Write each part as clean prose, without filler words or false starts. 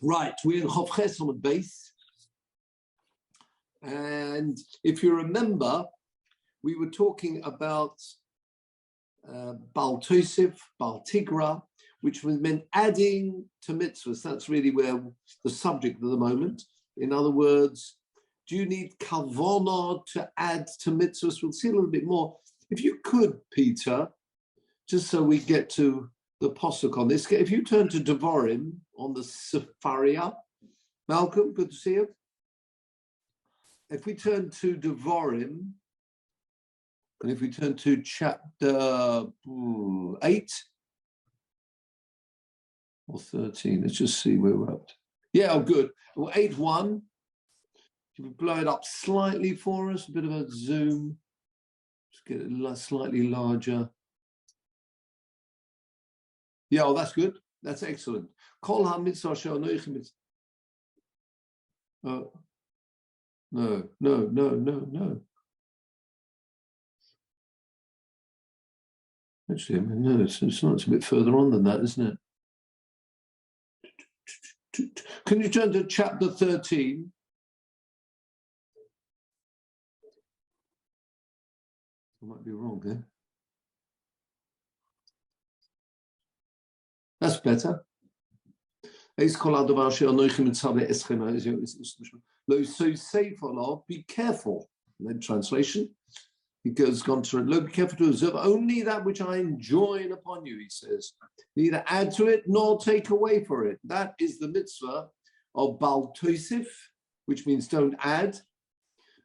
Right, we're in Chof Ches on the base. And if you remember, we were talking about Baal Tosif, Baal Tigra, which meant adding to mitzvahs. That's really where the subject at the moment. In other words, do you need kavanah to add to mitzvahs? We'll see a little bit more. If you could, Peter, just so we get to the posuk on this. If you turn to Devarim on the Sefaria, Malcolm, good to see you. If we turn to Devarim, and if we turn to chapter 8 or 13, let's just see where we're at. Yeah, oh, good. Well, 8:1. Can we blow it up slightly for us? A bit of a zoom. Just get it slightly larger. Yeah, oh, that's good. That's excellent. Kol ha-mitzvah she'anoichi mitzvah. No. Actually, I mean, no, it's not. It's a bit further on than that, isn't it? Can you turn to chapter 13? I might be wrong there. That's better. Be careful. And then translation. He goes on to be careful to observe only that which I enjoin upon you, he says. Neither add to it nor take away for it. That is the mitzvah of Baal Tosif, which means don't add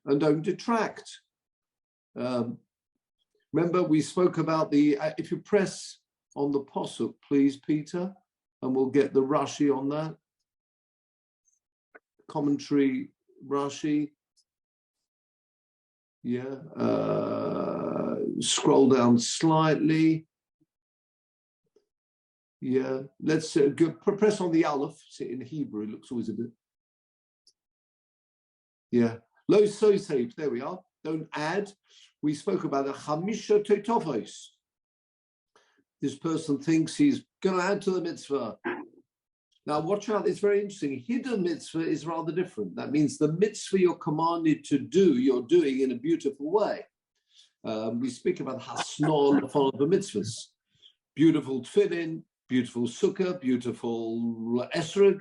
and don't detract. Remember, we spoke about the, if you press on the posuk, please, Peter, and we'll get the Rashi on that. Commentary, Rashi. Yeah, scroll down slightly. Yeah, let's press on the Aleph. See, in Hebrew, it looks always a bit. Yeah, lo so safe. There we are. Don't add. We spoke about the Chamisha Totofos. This person thinks he's going to add to the mitzvah. Now, watch out. It's very interesting. Hidden mitzvah is rather different. That means the mitzvah you're commanded to do, you're doing in a beautiful way. We speak about hasnor follow the mitzvahs. Beautiful tefillin, beautiful sukkah, beautiful esrog.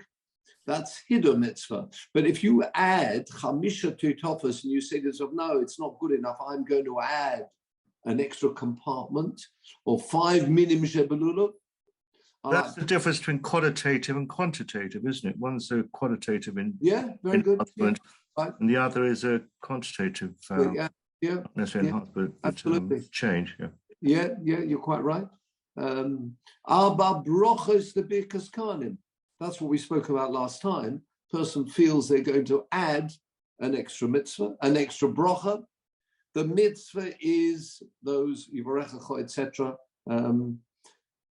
That's hidden mitzvah. But if you add chamisha tutofos and you say to yourself, no, it's not good enough, I'm going to add an extra compartment or 5 minim shebelulav. That's the difference between qualitative and quantitative, isn't it? One's a qualitative in very good. Yeah. Right. And the other is a quantitative. Not necessarily enhancement, but change. Yeah, you're quite right. Arba brochos the birkas kanim. That's what we spoke about last time. Person feels they're going to add an extra mitzvah, an extra brocha. The mitzvah is those yivarechacha, etc.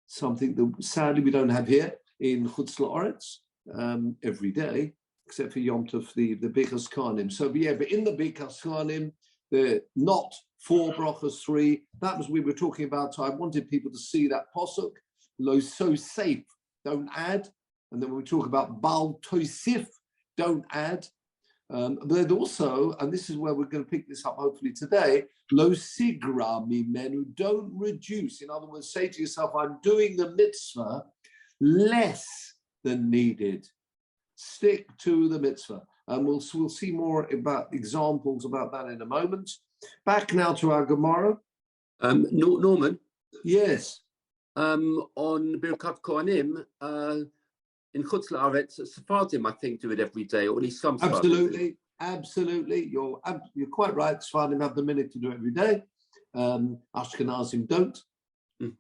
Something that sadly we don't have here in Chutz La'aretz every day, except for Yom Tov, the Birkas Kanim. So yeah, but in the Birkas Kanim, they're not 4 brachas, 3. That was we were talking about. So I wanted people to see that posuk, lo so safe, don't add. And then when we talk about Baal Tosif, don't add. But also, and this is where we're going to pick this up hopefully today, lo sigra mimenu, don't reduce. In other words, say to yourself, I'm doing the mitzvah less than needed. Stick to the mitzvah. And we'll see more about examples about that in a moment. Back now to our Gemara. Norman? Yes. On Birkat Kohanim, in Chutz La'aretz, Sephardim, I think, do it every day, or at least some Sephardim. Absolutely. You're quite right. Sephardim have the minute to do it every day. Ashkenazim don't. And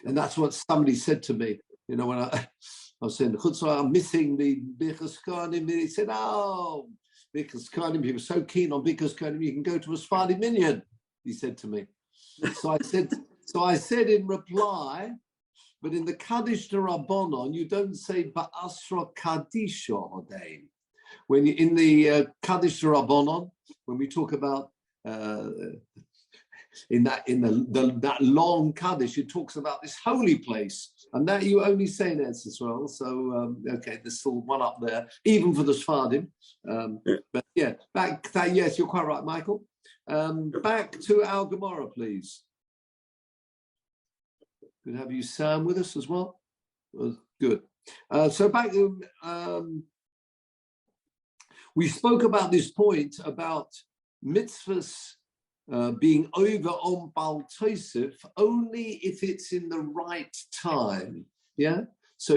that's what somebody said to me. You know, when I was saying, I'm missing the Birkas Kohanim. He said, oh, Birkas Kohanim, he was so keen on Birkas Kohanim, you can go to a Sephardi minyan, he said to me. So I said in reply, but in the Kaddish de Rabbanon, you don't say Ba'asra Kadisha Odein. When you in the Kaddish de Rabbanon, when we talk about in that long Kaddish, it talks about this holy place, and that you only say in Eretz Israel. So okay, there's still one up there, even for the Sfardim. But yeah, yes, you're quite right, Michael. Back to our Gemara, please. Good to have you, Sam, with us as well. Good. So back to we spoke about this point about mitzvahs being over on Baal Tosef only if it's in the right time. Yeah. So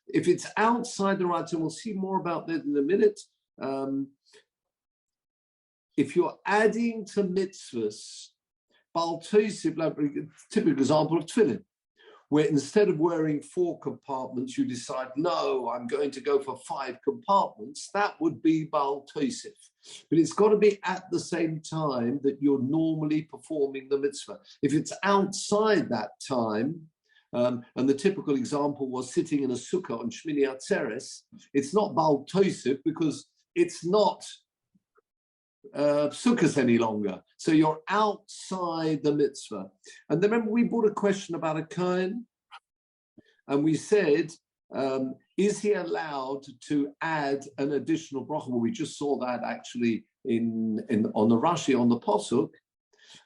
if it's outside the right time, we'll see more about that in a minute. If you're adding to mitzvahs, Baal Tosef, like a typical example of tefillin, where instead of wearing 4 compartments, you decide, no, I'm going to go for 5 compartments, that would be Baal Tosef. But it's got to be at the same time that you're normally performing the mitzvah. If it's outside that time, and the typical example was sitting in a sukkah on Shmini Atzeres, it's not Baal Tosef because it's not sukkahs any longer. So you're outside the mitzvah. And then remember, we brought a question about a kohen, and we said, is he allowed to add an additional bracha? Well, we just saw that actually on the Rashi on the Pasuk,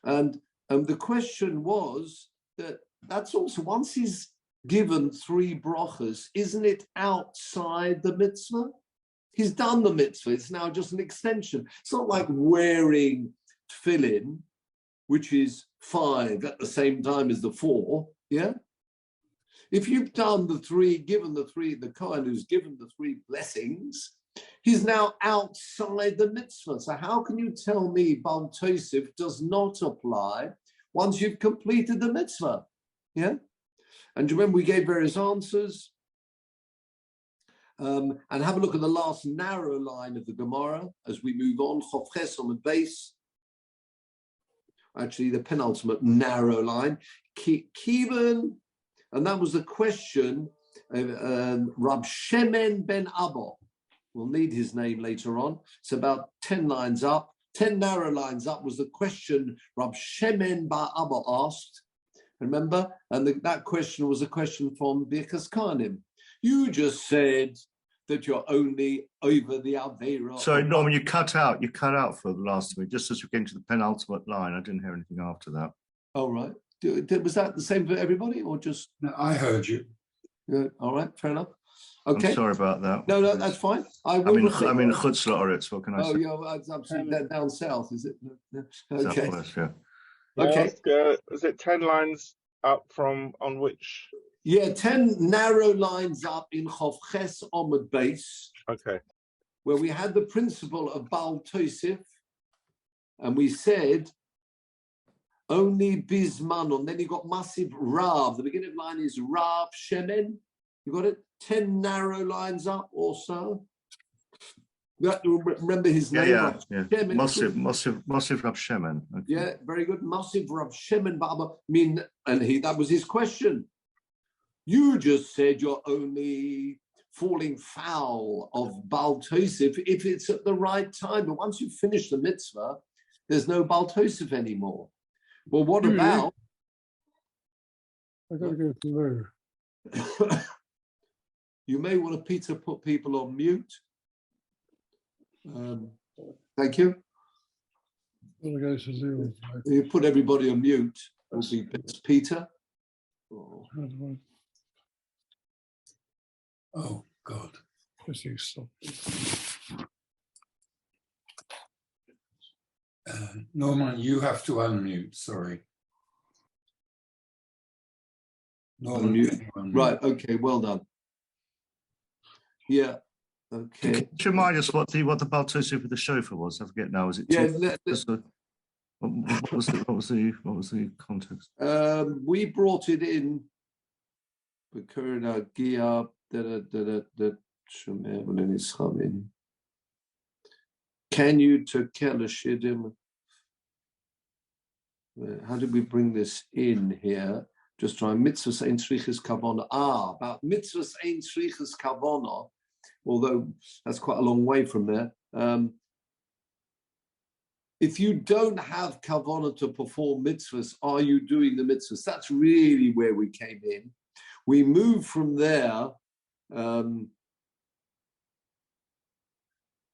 and the question was that's also, once he's given 3 brachas, isn't it outside the mitzvah? He's done the mitzvah. It's now just an extension. It's not like wearing tefillin, which is 5 at the same time as the 4. Yeah. If you've done the 3, given the 3, the kohen who's given the 3 blessings, he's now outside the mitzvah. So how can you tell me Baal Tosef does not apply once you've completed the mitzvah? Yeah. And remember, we gave various answers. And have a look at the last narrow line of the Gemara as we move on. Chofches on the base. Actually, the penultimate narrow line. Kivan, and that was the question of Rab Shemen ben Abba. We'll need his name later on. It's about 10 lines up. 10 narrow lines up was the question Rab Shemen ben Abba asked. Remember? And that question was a question from Birkas Kohanim. You just said that you're only over the Aveira. Sorry, Norman, you cut out for the last week, just as we came to the penultimate line. I didn't hear anything after that. Oh, right. Was that the same for everybody, or just? No, I heard you. Good. All right, fair enough. Okay. I'm sorry about that. No, that's fine. I'm in Chutz La'aretz, what can I say? Oh, yeah, it's absolutely down south, is it? Okay. Southwest, yeah. Okay. Is it 10 lines up from on which? Yeah, 10 narrow lines up in Chovches Omid base. Okay. Where we had the principle of Baal Tosef, and we said only Bismanon. Then you got massive Rav. The beginning of the line is Rav Shemen. You got it? 10 narrow lines up also. Remember his name? Yeah. Massive Rav Shemen. Okay. Yeah, very good. Massive Rav Shemen Baba. That was his question. You just said you're only falling foul of Baal Tosef if it's at the right time. But once you finish the mitzvah, there's no Baal Tosef anymore. Well, what about? I gotta go to there. You may want to, Peter, put people on mute. Thank you. You put everybody on mute. Will be Peter. Oh, God. Norman, you have to unmute, sorry. Norman, unmute. Right, okay, well done. Yeah, okay. Can you remind us what the Baal Tosef with the shofar was? I forget now. Was it? Yeah. What was the context? We brought it in. Can you tekel shidim? How did we bring this in here? Just try mitzvahs ein tzrichas kavona. About mitzvahs ein tzrichas kavona. Although that's quite a long way from there. if you don't have kavanah to perform mitzvahs, are you doing the mitzvahs? That's really where we came in. We moved from there, where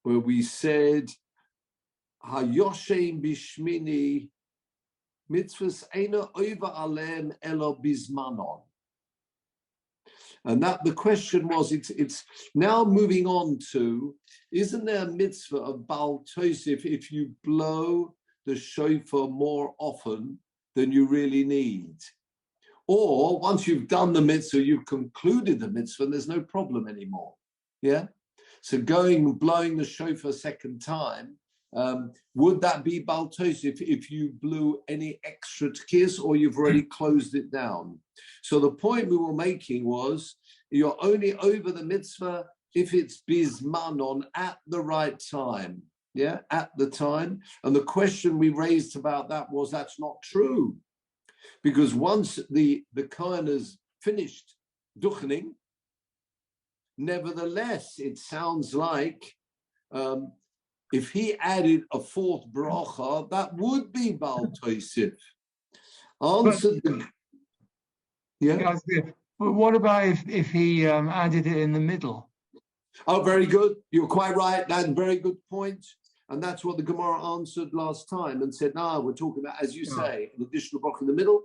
we said, Hayoshem bishmini mitzvahs eina over alem elo bizmanon. And that the question was, it's now moving on to, isn't there a mitzvah of Baal Tosif if you blow the shofar more often than you really need? Or once you've done the mitzvah, you've concluded the mitzvah and there's no problem anymore. Yeah? So blowing the shofar a second time, would that be Baal Tosif if you blew any extra tkis or you've already closed it down? So the point we were making was you're only over the mitzvah if it's bizmanon, at the right time. Yeah, at the time. And the question we raised about that was that's not true. Because once the Kohen has finished duchening, nevertheless, it sounds like if he added a fourth bracha, that would be Baal Tosif. Yeah. But what about if he added it in the middle? Oh, very good. You're quite right. That's a very good point. And that's what the Gemara answered last time and said, no, we're talking about, as you say, an additional bracha in the middle.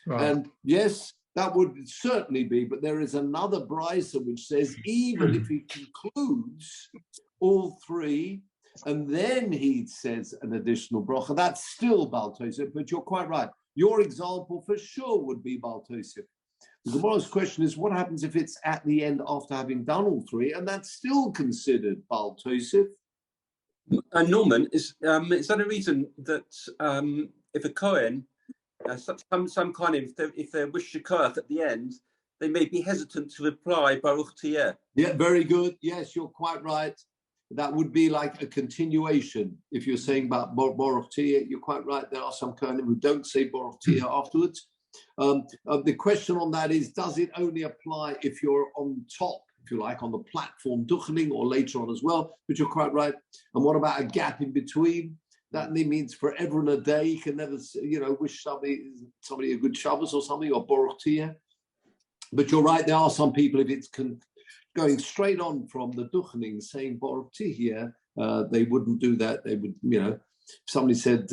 Right. And yes, that would certainly be, but there is another brisa which says even if he concludes all three and then he says an additional bracha, that's still Baal Tosif. But you're quite right. Your example for sure would be Baal Tosif. The Gemara's question is, what happens if it's at the end after having done all three, and that's still considered Baal Tosif? Norman, is that a reason that if a Kohen, some kind of, if they wish shikoach at the end, they may be hesitant to reply Baruch Tiyeh? Yeah, very good. Yes, you're quite right. That would be like a continuation. If you're saying about Baruch Tiyeh, you're quite right. There are some Kohanim who don't say Baruch Tiyeh afterwards. The question on that is, does it only apply if you're on top, if you like, on the platform duchening, or later on as well? But you're quite right. And what about a gap in between? That means forever and a day. You can never, wish somebody a good Shabbos or something, or Baruch Tiyeh. But you're right. There are some people, if it's going straight on from the duchening, saying Baruch Tiyeh, they wouldn't do that. They would, if somebody said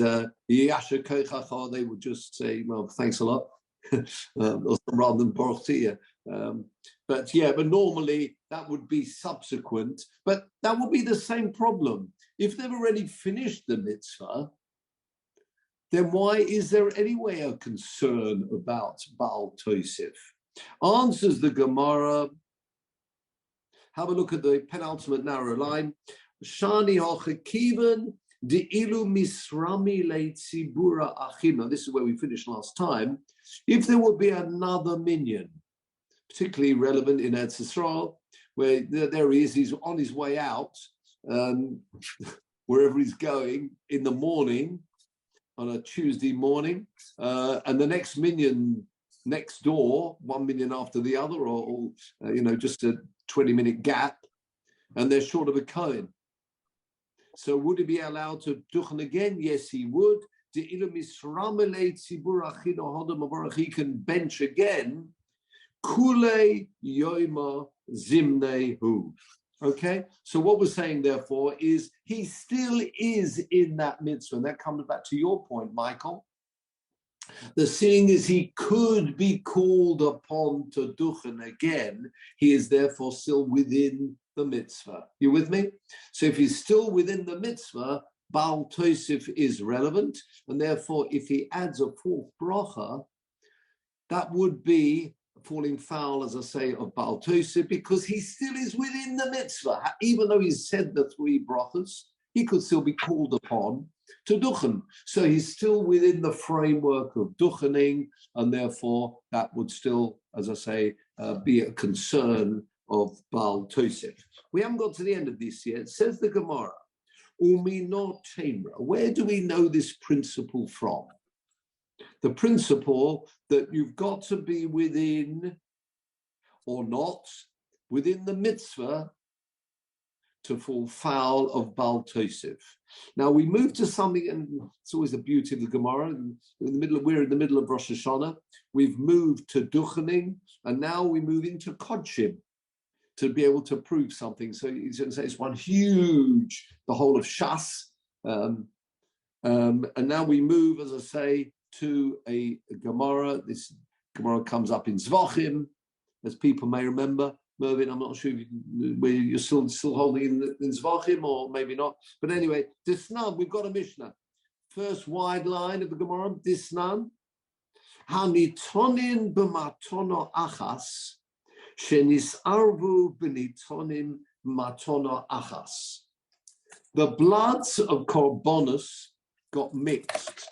Yasha Kochacha, they would just say, well, thanks a lot, rather than Baruch Tiyeh. But normally that would be subsequent. But that would be the same problem. If they've already finished the mitzvah, then why is there anyway a concern about Baal Tosif? Answers the Gemara. Have a look at the penultimate narrow line. Shani hochekiven de'ilu misrami leitzibura achim. This is where we finished last time. If there would be another minyan, particularly relevant in Eretz Yisrael, where there he is, he's on his way out, wherever he's going in the morning, on a Tuesday morning, and the next minyan next door, 1 minyan after the other, or just a 20-minute gap, and they're short of a Kohen. So would he be allowed to duchen again? Yes, he would. He can bench again. Kule yoima zimnehu. Okay, so what we're saying, therefore, is he still is in that mitzvah. And that comes back to your point, Michael. The seeing is he could be called upon to duchen again. He is therefore still within the mitzvah. You with me? So if he's still within the mitzvah, Baal Tosif is relevant. And therefore, if he adds a fourth bracha, that would be falling foul, as I say, of Baal Tosif, because he still is within the mitzvah. Even though he's said the three brachas, he could still be called upon to duchen. So he's still within the framework of duchening, and therefore that would still, as I say, be a concern of Baal Tosif. We haven't got to the end of this yet. It says the Gemara, Umino Temra. Where do we know this principle from? The principle that you've got to be within, or not, within the mitzvah to fall foul of Baal Tosef. Now we move to something, and it's always the beauty of the Gemara. We're in the middle of Rosh Hashanah. We've moved to Duchening, and now we move into Kodshim to be able to prove something. So it's one huge, the whole of Shas. And now we move, as I say, to a Gemara. This Gemara comes up in Zvachim, as people may remember. Mervyn, I'm not sure if you're still holding in Zvachim or maybe not. But anyway, Disnan, we've got a Mishnah. First wide line of the Gemara, Disnan. Hanitonin b'matono achas, shenisarvu b'nitonim matono achas. The bloods of Korbanos got mixed.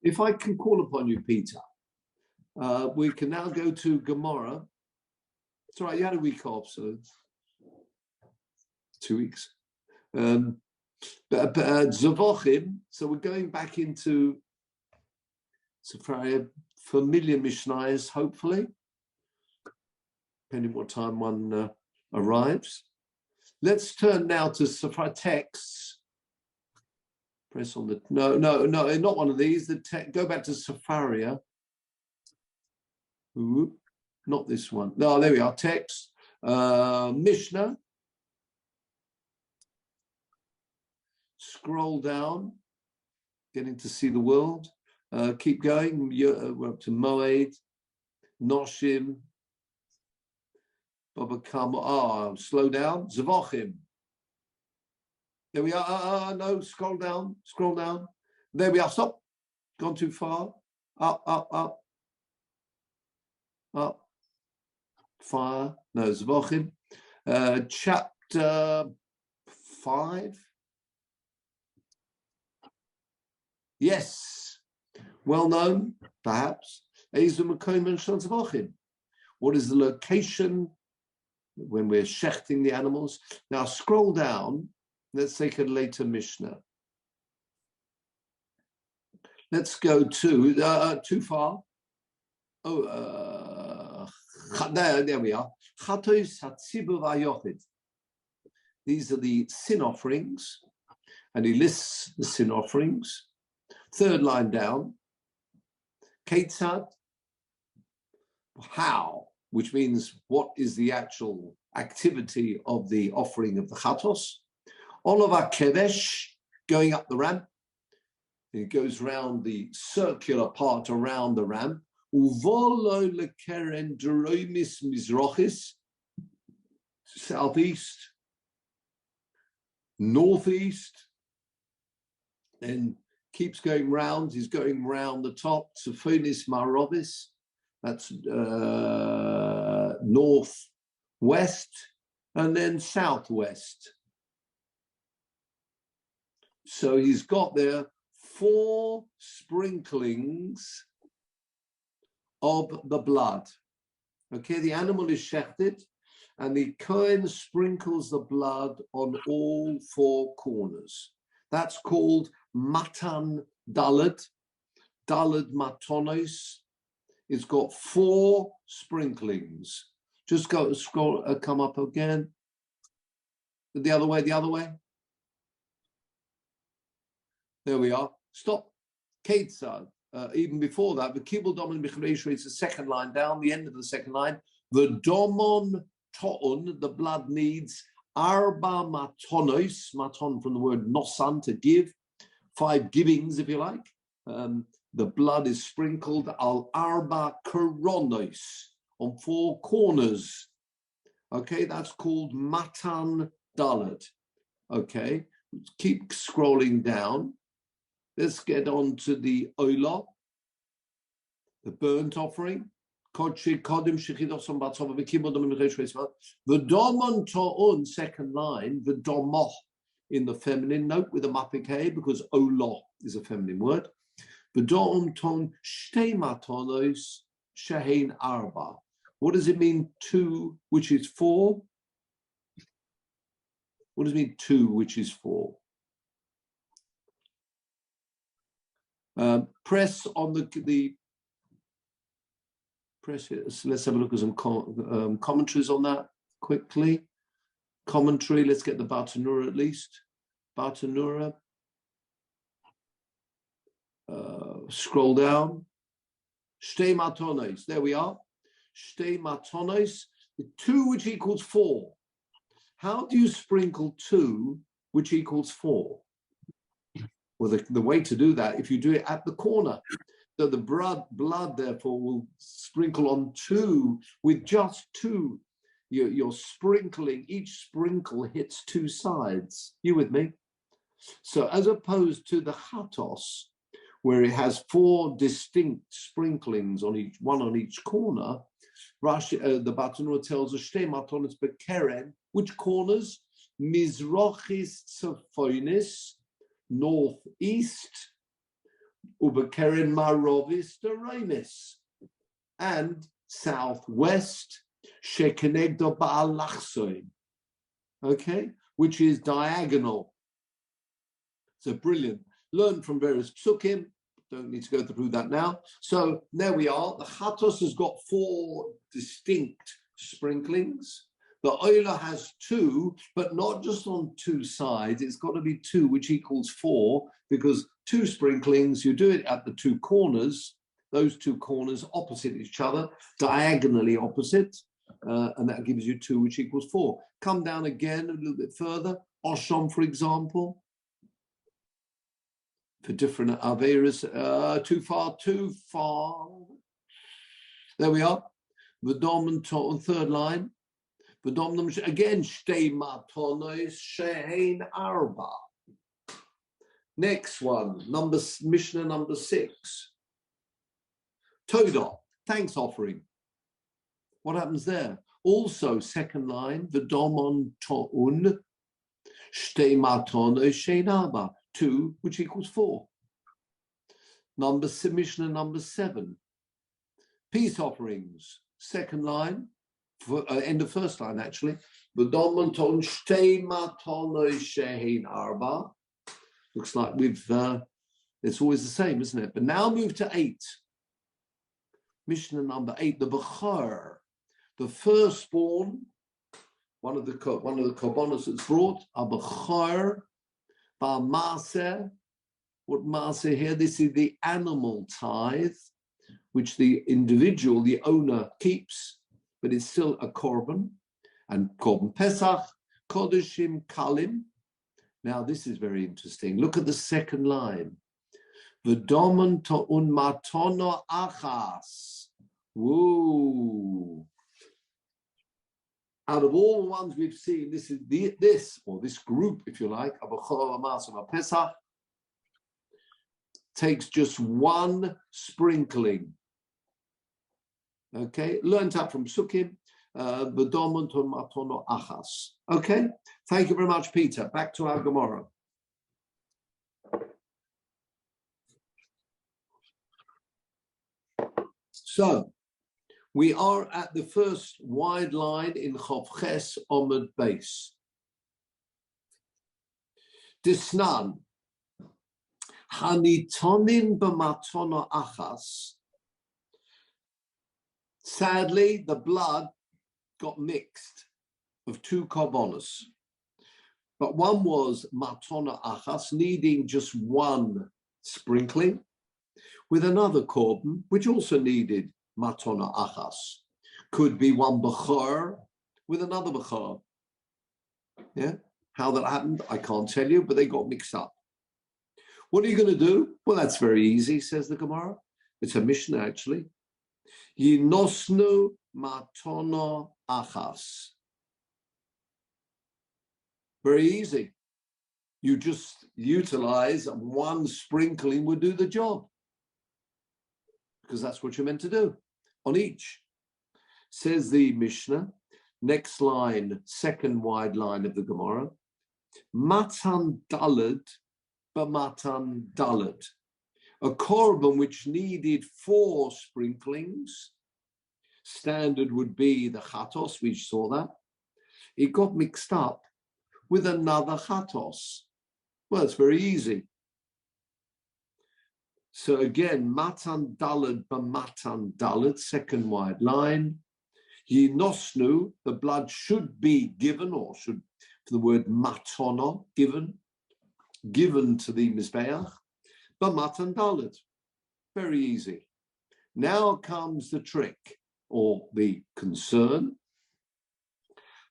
If I can call upon you, Peter, we can now go to Gemara. It's all right, you had a week off, so 2 weeks. Zavochim, so we're going back into Sefaria, familiar Mishnayos, hopefully, depending what time one arrives. Let's turn now to Sefaria texts. Press on the, no, not one of these. Go back to Sefaria. Ooh. Not this one. No, there we are. Text. Mishnah. Scroll down. Getting to see the world. Keep going. We're up to Moed. Noshim. Baba Kama. Slow down. Zavochim. There we are. No, scroll down. Scroll down. There we are. Stop. Gone too far. Up. Fire, no, Zvochim. Chapter 5. Yes, well known, perhaps. What is the location when we're shechting the animals? Now scroll down. Let's take a later Mishnah. Let's go to, too far. There we are. These are the sin offerings, and he lists the sin offerings. Third line down. Ketzad, how, which means what is the actual activity of the offering of the chatos. Olava kevesh, going up the ramp. It goes round the circular part around the ramp. Uvolo lekeren deromis mizrachis, southeast, northeast, then keeps going round. He's going round the top. Sophonis marovis, that's northwest, and then southwest. So he's got there 4 sprinklings of the blood. Okay, the animal is shechted, and the Kohen sprinkles the blood on all 4 corners. That's called matan dalad, dalad matonos. It's got 4 sprinklings. Just go scroll, come up again. The other way. There we are. Stop. Ketzad. Even before that, the Kibbul Domon Michreishu is the second line down, the end of the second line. The Domon To'un, the blood needs Arba Matonos, maton from the word nosan, to give, 5 givings, if you like. The blood is sprinkled al Arba Koronos, on 4 corners. Okay, that's called Matan Dalet. Okay, keep scrolling down. Let's get on to the Olah, the burnt offering. The Domon To'un, second line, the Domoch in the feminine, note with a mapike, because Olah is a feminine word. The Domon To'un Shtei Matonos Shehein Arba. What does it mean, 2, which is 4? What does it mean, 2, which is 4? Press on the press here. So let's have a look at some commentaries on that quickly. Commentary, let's get the Bartanura at least. Bartanura. Scroll down. Shtei matonos. There we are. Shtei matonos. 2 which equals 4. How do you sprinkle 2 which equals 4? Well, the way to do that, if you do it at the corner, so the blood therefore will sprinkle on 2 with just 2. You're sprinkling, each sprinkle hits 2 sides. You with me? So as opposed to the chatos, where it has 4 distinct sprinklings on each one on each corner, Rashi, the Bartanura tells us shtei matonos bekeren, which corners? Mizrochis tzaphonis, northeast, ubekeren marovis deremis, and southwest, shekenegdo ba'alachsoim, okay, which is diagonal. So brilliant. Learn from various psukim. Don't need to go through that now. So there we are. The chatos has got 4 distinct sprinklings. The oila has 2, but not just on 2 sides. It's got to be 2, which equals 4, because 2 sprinklings, you do it at the 2 corners, those 2 corners opposite each other, diagonally opposite, and that gives you 2, which equals 4. Come down again a little bit further. Oshom, for example. For different averas, too far. There we are. V'dom and 3rd line. V'dom again. Shtei matonos shehein arba. Next one, Mishnah number 6. Todah, thanks offering. What happens there? Also, 2nd line. V'dom on to'un. Shtei matonos shehein arba. 2, which equals 4. Mishnah number 7. Peace offerings, 2nd line, end of 1st line actually. Looks like it's always the same, isn't it? But now move to 8. Mishnah number 8, the Bechor, the firstborn, one of the korbanos that's brought, a Bechor, Maaseh, what Maaseh here? This is the animal tithe, which the individual, the owner, keeps, but it's still a korban. And korban Pesach, Kodeshim Kalim. Now this is very interesting. Look at the 2nd line. V'domen to'un matono achas. Woo. Out of all the ones we've seen, this is this group, if you like, Abachor Masama Pesach, takes just 1 sprinkling. Okay, learned up from Sukkim, B'domon to Matono Achas. Okay, thank you very much, Peter. Back to our Gemara. So, we are at the first wide line in Chof Ches Omid Beis. Disnan, Hanitonin b'matona achas. Sadly, the blood got mixed of 2 korbanos. But one was matona achas, needing just 1 sprinkling, with another korban, which also needed matona achas. Could be 1 bechor with another bechor. Yeah, how that happened, I can't tell you, but they got mixed up. What are you going to do? Well, that's very easy, says the Gemara. It's a Mishnah, actually. Yinosnu matona achas. Very easy. You just utilize 1 sprinkling would do the job, because that's what you're meant to do on each. Says the Mishnah, next line, 2nd wide line of the Gemara, Matan Dalad b'Matan Dalad. A korban which needed 4 sprinklings, standard would be the chatos, we saw that. It got mixed up with another chatos. Well, it's very easy. So again, Matan Dalad b'Matan Dalad, 2nd wide line. Yinosnu, the blood should be given, or should, for the word matana, given to the Mizbeach, b'matan daled. Very easy. Now comes the trick, or the concern.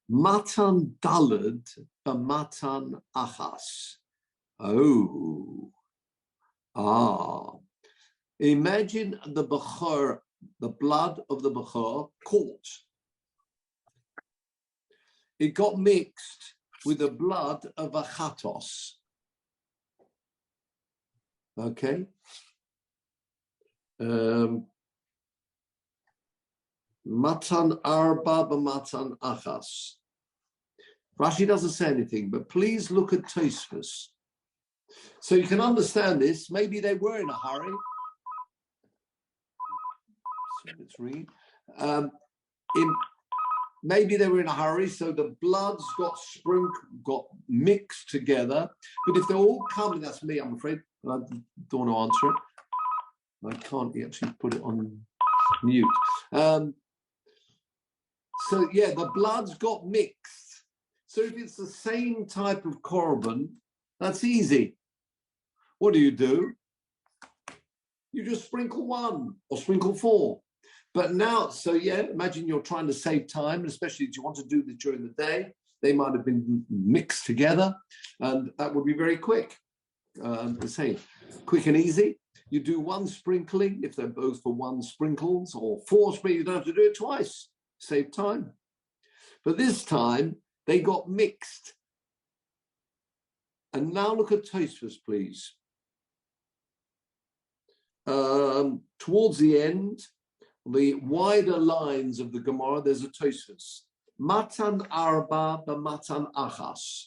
Matan daled b'matan achas. Imagine the bechor, the blood of the bechor, caught. It got mixed with the blood of a chatos. Okay. Matan arba b'matan achas. Rashi doesn't say anything, but please look at Tosfos. So you can understand this. Maybe they were in a hurry. So let's read. Maybe they were in a hurry, so the bloods got mixed together. But if they're all coming, that's me, I'm afraid. I don't want to answer it. I can't actually put it on mute. So yeah, the bloods got mixed. So if it's the same type of korban, that's easy. What do? You just sprinkle one or sprinkle four. But now, so yeah, imagine you're trying to save time, especially if you want to do this during the day. They might have been mixed together, and that would be very quick. The same, quick and easy. You do one sprinkling if they're both for one sprinkles, or four sprinkles. You don't have to do it twice. Save time. But this time they got mixed. And now look at Tosfos, please. Towards the end, the wider lines of the Gemara, there's a Tosfos. Matan arba b'matan achas.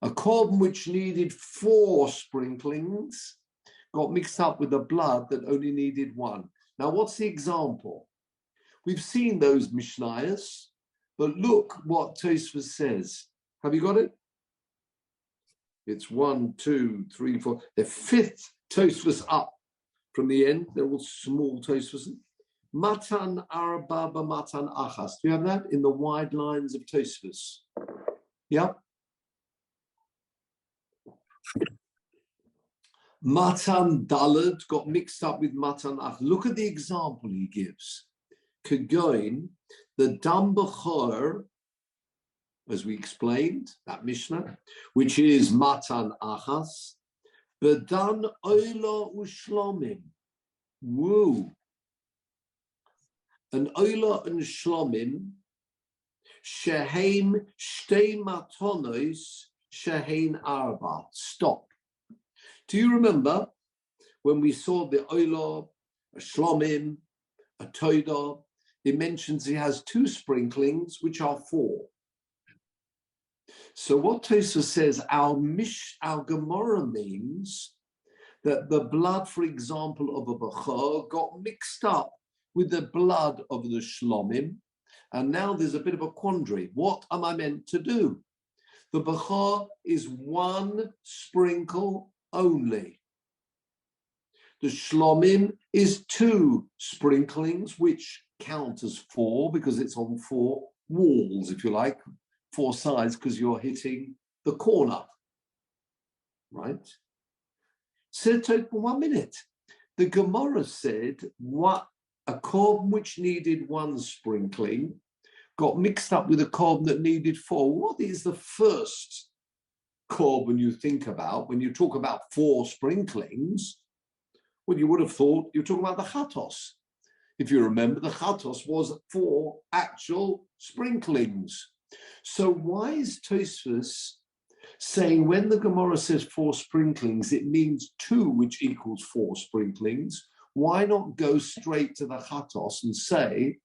A korban which needed 4 sprinklings got mixed up with the blood that only needed 1. Now, what's the example? We've seen those Mishnayos, but look what Tosfos says. Have you got it? It's 1, 2, 3, 4. The 5th Tosfos up from the end. They're all small Tosfos. Matan arba b'matan achas. Do you have that in the wide lines of Tosfos? Yep. Matan daled got mixed up with matan achas. Look at the example he gives. Kegoin, the dam bechor, as we explained, that Mishnah, which is matan achas, bedan oila ushlomim. Woo. An oila and shlomim, shehein shtei matonos, shehein arba. Stop. Do you remember when we saw the oila, a shlomim, a toida? It mentions he has 2 sprinklings, which are 4. So what Tosfos says, our Gemara means that the blood, for example, of a bechor got mixed up with the blood of the shlomim, and now there's a bit of a quandary. What am I meant to do? The bechor is 1 sprinkle only. The shlomim is 2 sprinklings, which count as 4 because it's on 4 walls, if you like, 4 sides, because you're hitting the corner, right? So it took 1 minute. The Gemara said what a korban which needed 1 sprinkling got mixed up with a korban that needed 4. What is the first korban you think about when you talk about 4 sprinklings? Well, you would have thought you're talking about the chatos. If you remember, the chatos was 4 actual sprinklings. So why is Tosfos saying when the Gemara says 4 sprinklings, it means 2, which equals 4 sprinklings? Why not go straight to the chatos and say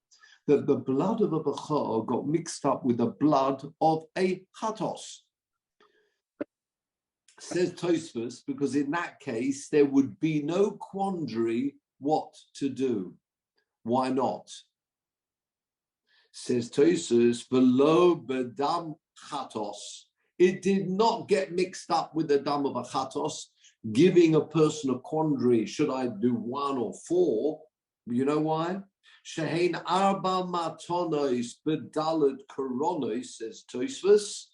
that the blood of a bechor got mixed up with the blood of a chatos? Says Tosfos, because in that case, there would be no quandary what to do. Why not? Says Tosfos, below bedam chatos. It did not get mixed up with the dam of a chatos, giving a person a quandary. Should I do 1 or 4? You know why? Shehein arba matonos bedalad koronos, says Tosfos.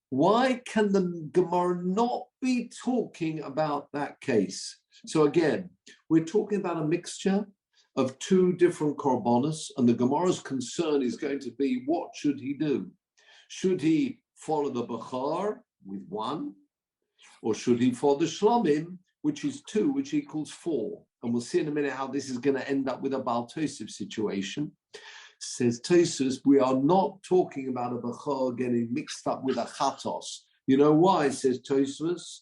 Why can the Gemara not be talking about that case? So again, we're talking about a mixture of two different korbanos, and the Gemara's concern is going to be, what should he do? Should he follow the Bechar with one, or should he follow the Shlomim, which is two, which equals four? And we'll see in a minute how this is going to end up with a Baal Tosef situation. Says Tosfos, we are not talking about a Bechor getting mixed up with a Chatos. You know why, says Tosfos?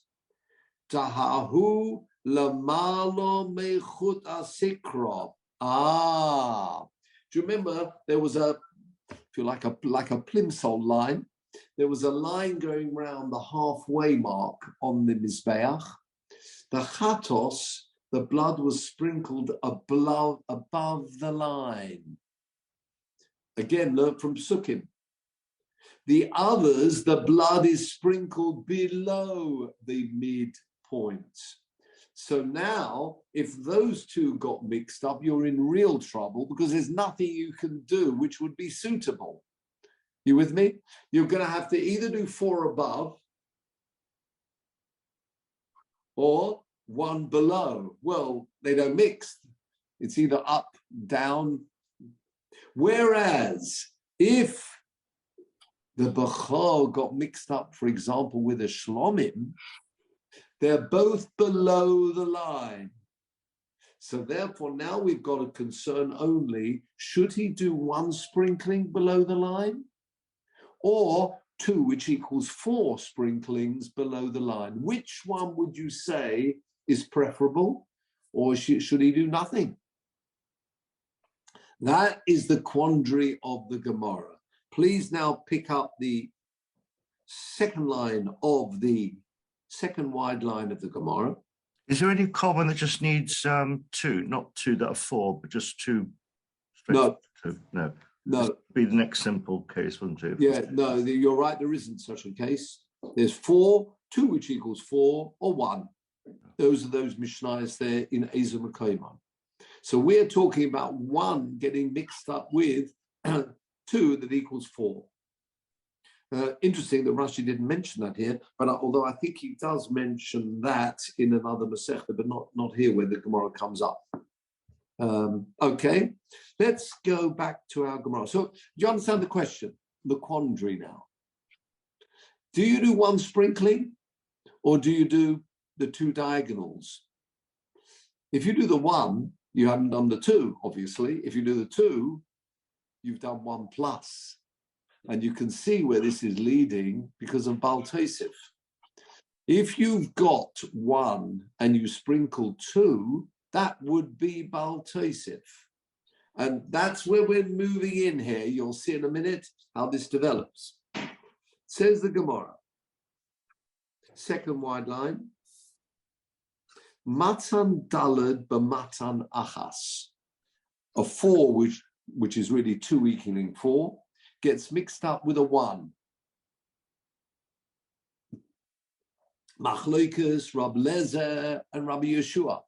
Tahahu lamalo mechut asikra. Do you remember there was a, if you like a plimsoll line, there was a line going round the halfway mark on the Mizbeach. The Chatos, the blood was sprinkled above the line. Again, learn from Sukkim. The others, the blood is sprinkled below the midpoint. So now, if those two got mixed up, you're in real trouble because there's nothing you can do which would be suitable. You with me? You're going to have to either do four above or one below. Well, they don't mix. It's either up, down. Whereas if the Bechor got mixed up, for example, with a Shlomim, they're both below the line. So therefore, now we've got a concern only, should he do one sprinkling below the line? Or two, which equals four sprinklings below the line? Which one would you say is preferable? Or should he do nothing? That is the quandary of the Gemara. Please now pick up the second line of the second wide line of the Gemara. Is there any korban that just needs two, not two that are four, but just two? No. Two? No. No. This would be the next simple case, wouldn't it? Yeah, no, you're right. There isn't such a case. There's four, two which equals four, or one. Those are those Mishnayos there in Ezer Mekoman. So we're talking about one getting mixed up with two that equals four. Interesting that Rashi didn't mention that here, but although I think he does mention that in another Masechta, but not here where the Gemara comes up. Okay, let's go back to our Gemara. So do you understand the question, the quandary now? Do you do one sprinkling or do you do the two diagonals? If you do the one, you haven't done the two, obviously. If you do the two, you've done one plus. And you can see where this is leading because of Baal Tosef. If you've got one and you sprinkle two, that would be Baal Tosef. And that's where we're moving in here. You'll see in a minute how this develops. Says the Gemara. Second wide line. Matan dalad b'matan achas. A four, which is really two equaling four, gets mixed up with a one. Machlokas, Rabbi Eliezer, and Rabbi Yeshua.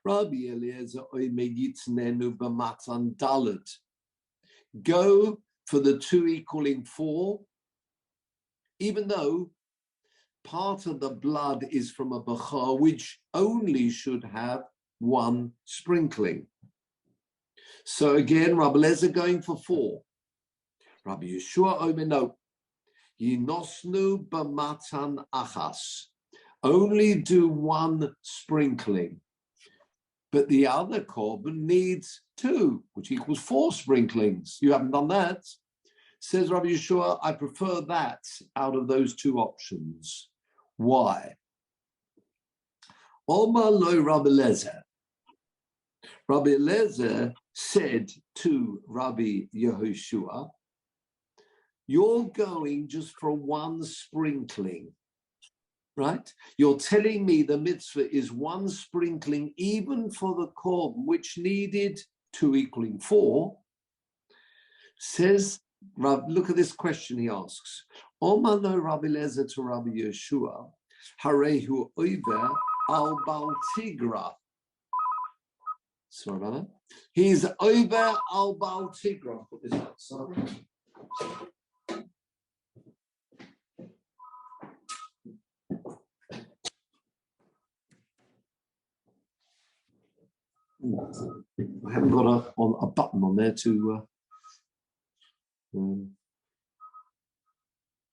Rabbi Eliezer oimei yitznenu b'matan dalad. Go for the two equaling four, even though part of the blood is from a bechor, which only should have one sprinkling. So again, Rabbi Eliezer going for four. Rabbi Yeshua omer no. Yinosnu b'matan achas. Only do one sprinkling. But the other korban needs two, which equals four sprinklings. You haven't done that. Says Rabbi Yeshua, I prefer that out of those two options. Why? Omar lo Rabbi Eliezer. Rabbi Eliezer said to Rabbi Yehoshua, you're going just for one sprinkling, right? You're telling me the mitzvah is one sprinkling even for the korban, which needed two equaling four. Says, look at this question he asks. Omar lo Rabbi Eliezer to Rabbi Yeshua, harehu oiver al bal tigra. Sorry about that. He's over al Baal Tigra. Put this outside. I haven't got a button on there to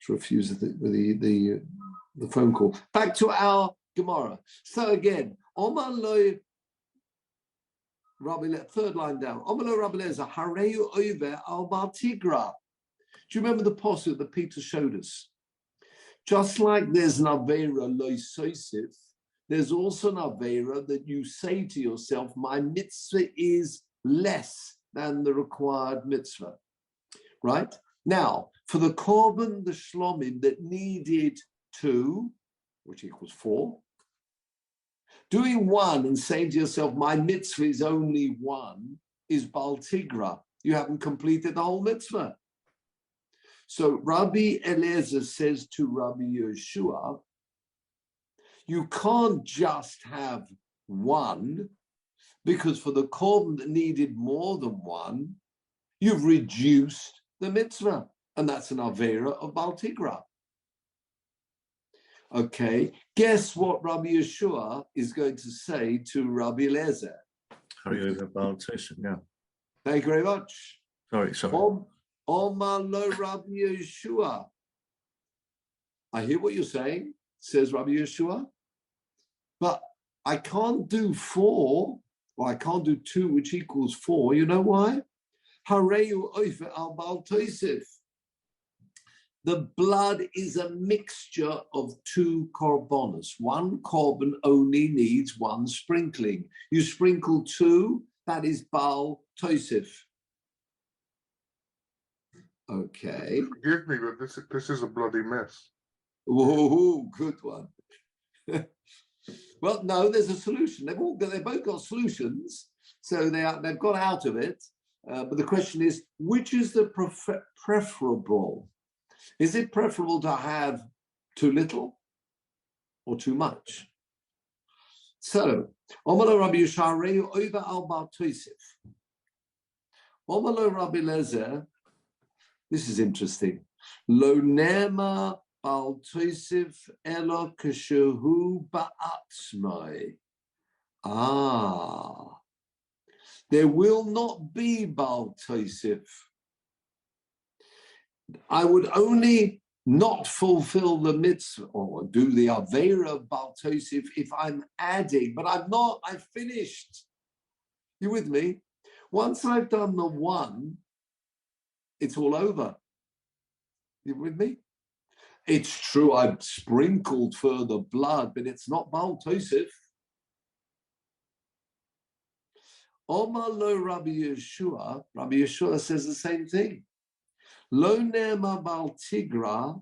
refuse the phone call. Back to our Gemara. So again, Omar lo Rabbi, third line down. Omar lo Rabbi Lezer, Hareyu over al Baal Tigra. Do you remember the posture that Peter showed us? Just like there's an Avera lo Sosif, there's also an Avera that you say to yourself, my mitzvah is less than the required mitzvah. Right? Now, for the Korban, the Shlomim that needed 2, which equals 4, doing 1 and saying to yourself, my mitzvah is only 1, is Baal Tigra. You haven't completed the whole mitzvah. So Rabbi Eliezer says to Rabbi Yeshua, you can't just have 1, because for the Korban that needed more than 1, you've reduced the mitzvah, and that's an Avera of Baal Tigra. Okay, guess what Rabbi Yeshua is going to say to Rabbi Eliezer? Yeah. Thank you very much. Sorry. Omar lo Rabbi Yeshua. I hear what you're saying, says Rabbi Yeshua, but I can't do 4, or I can't do 2, which equals 4. You know why? Hareyu oifer al Baal Tosif. The blood is a mixture of 2 korbanos. 1 korban only needs 1 sprinkling. You sprinkle 2, that is Baal Tosif. Okay. Forgive me, but this is a bloody mess. Whoa, good one. Well, no, there's a solution. They've both got solutions, so they've got out of it. But the question is, which is the preferable? Is it preferable to have too little or too much? So, Omar Rabbi Yishareyu over al Baal Tosif. Omar Rabbi Lezer. This is interesting. Lo nema Baal Tosif elo kashehu ba'atzmai. There will not be Baal Tosif. I would only not fulfill the mitzvah or do the Avera of Baal Tosif if I'm adding, but I'm not, I've finished. You with me? Once I've done the 1, it's all over. You with me? It's true, I've sprinkled further blood, but it's not Baal Tosif. Omar lo Rabbi Yeshua says the same thing. Lo nema Baal Tigra,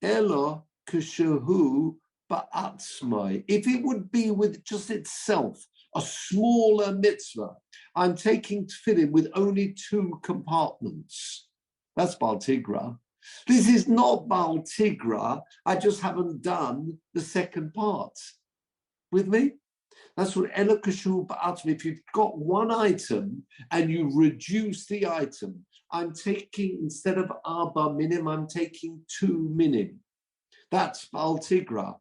elo kshehu ba'atzmai. If it would be with just itself, a smaller mitzvah, I'm taking tefillin with only 2 compartments. That's Baal Tigra. This is not Baal Tigra. I just haven't done the second part. With me? That's what elo kshehu ba'atzmai. If you've got 1 item and you reduce the item, I'm taking, instead of arba minim, I'm taking 2 minim. That's Baal Tigra.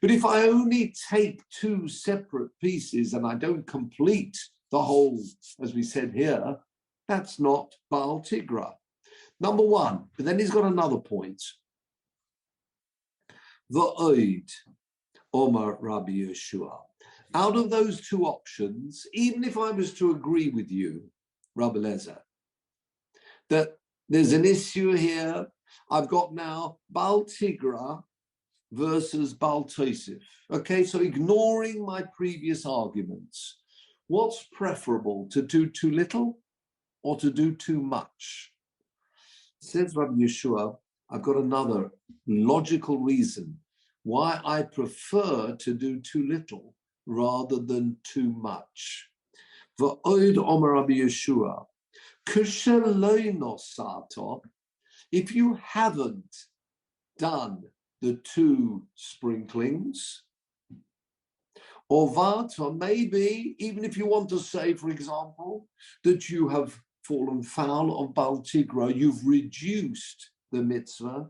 But if I only take 2 separate pieces and I don't complete the whole, as we said here, that's not Baal Tigra. Number 1, but then he's got another point. V'oid, Omar Rabbi Yeshua. Out of those 2 options, even if I was to agree with you, Rabbi Lezer, that there's an issue here. I've got now Baal Tigra versus Baal Tosif. Okay, so ignoring my previous arguments, what's preferable, to do too little or to do too much? Says Rabbi Yeshua, I've got another logical reason why I prefer to do too little rather than too much. V'oid Omer Rabbi Yeshua. If you haven't done the 2 sprinklings, Or vata, maybe, even if you want to say, for example, that you have fallen foul of Baal Tigra, you've reduced the mitzvah.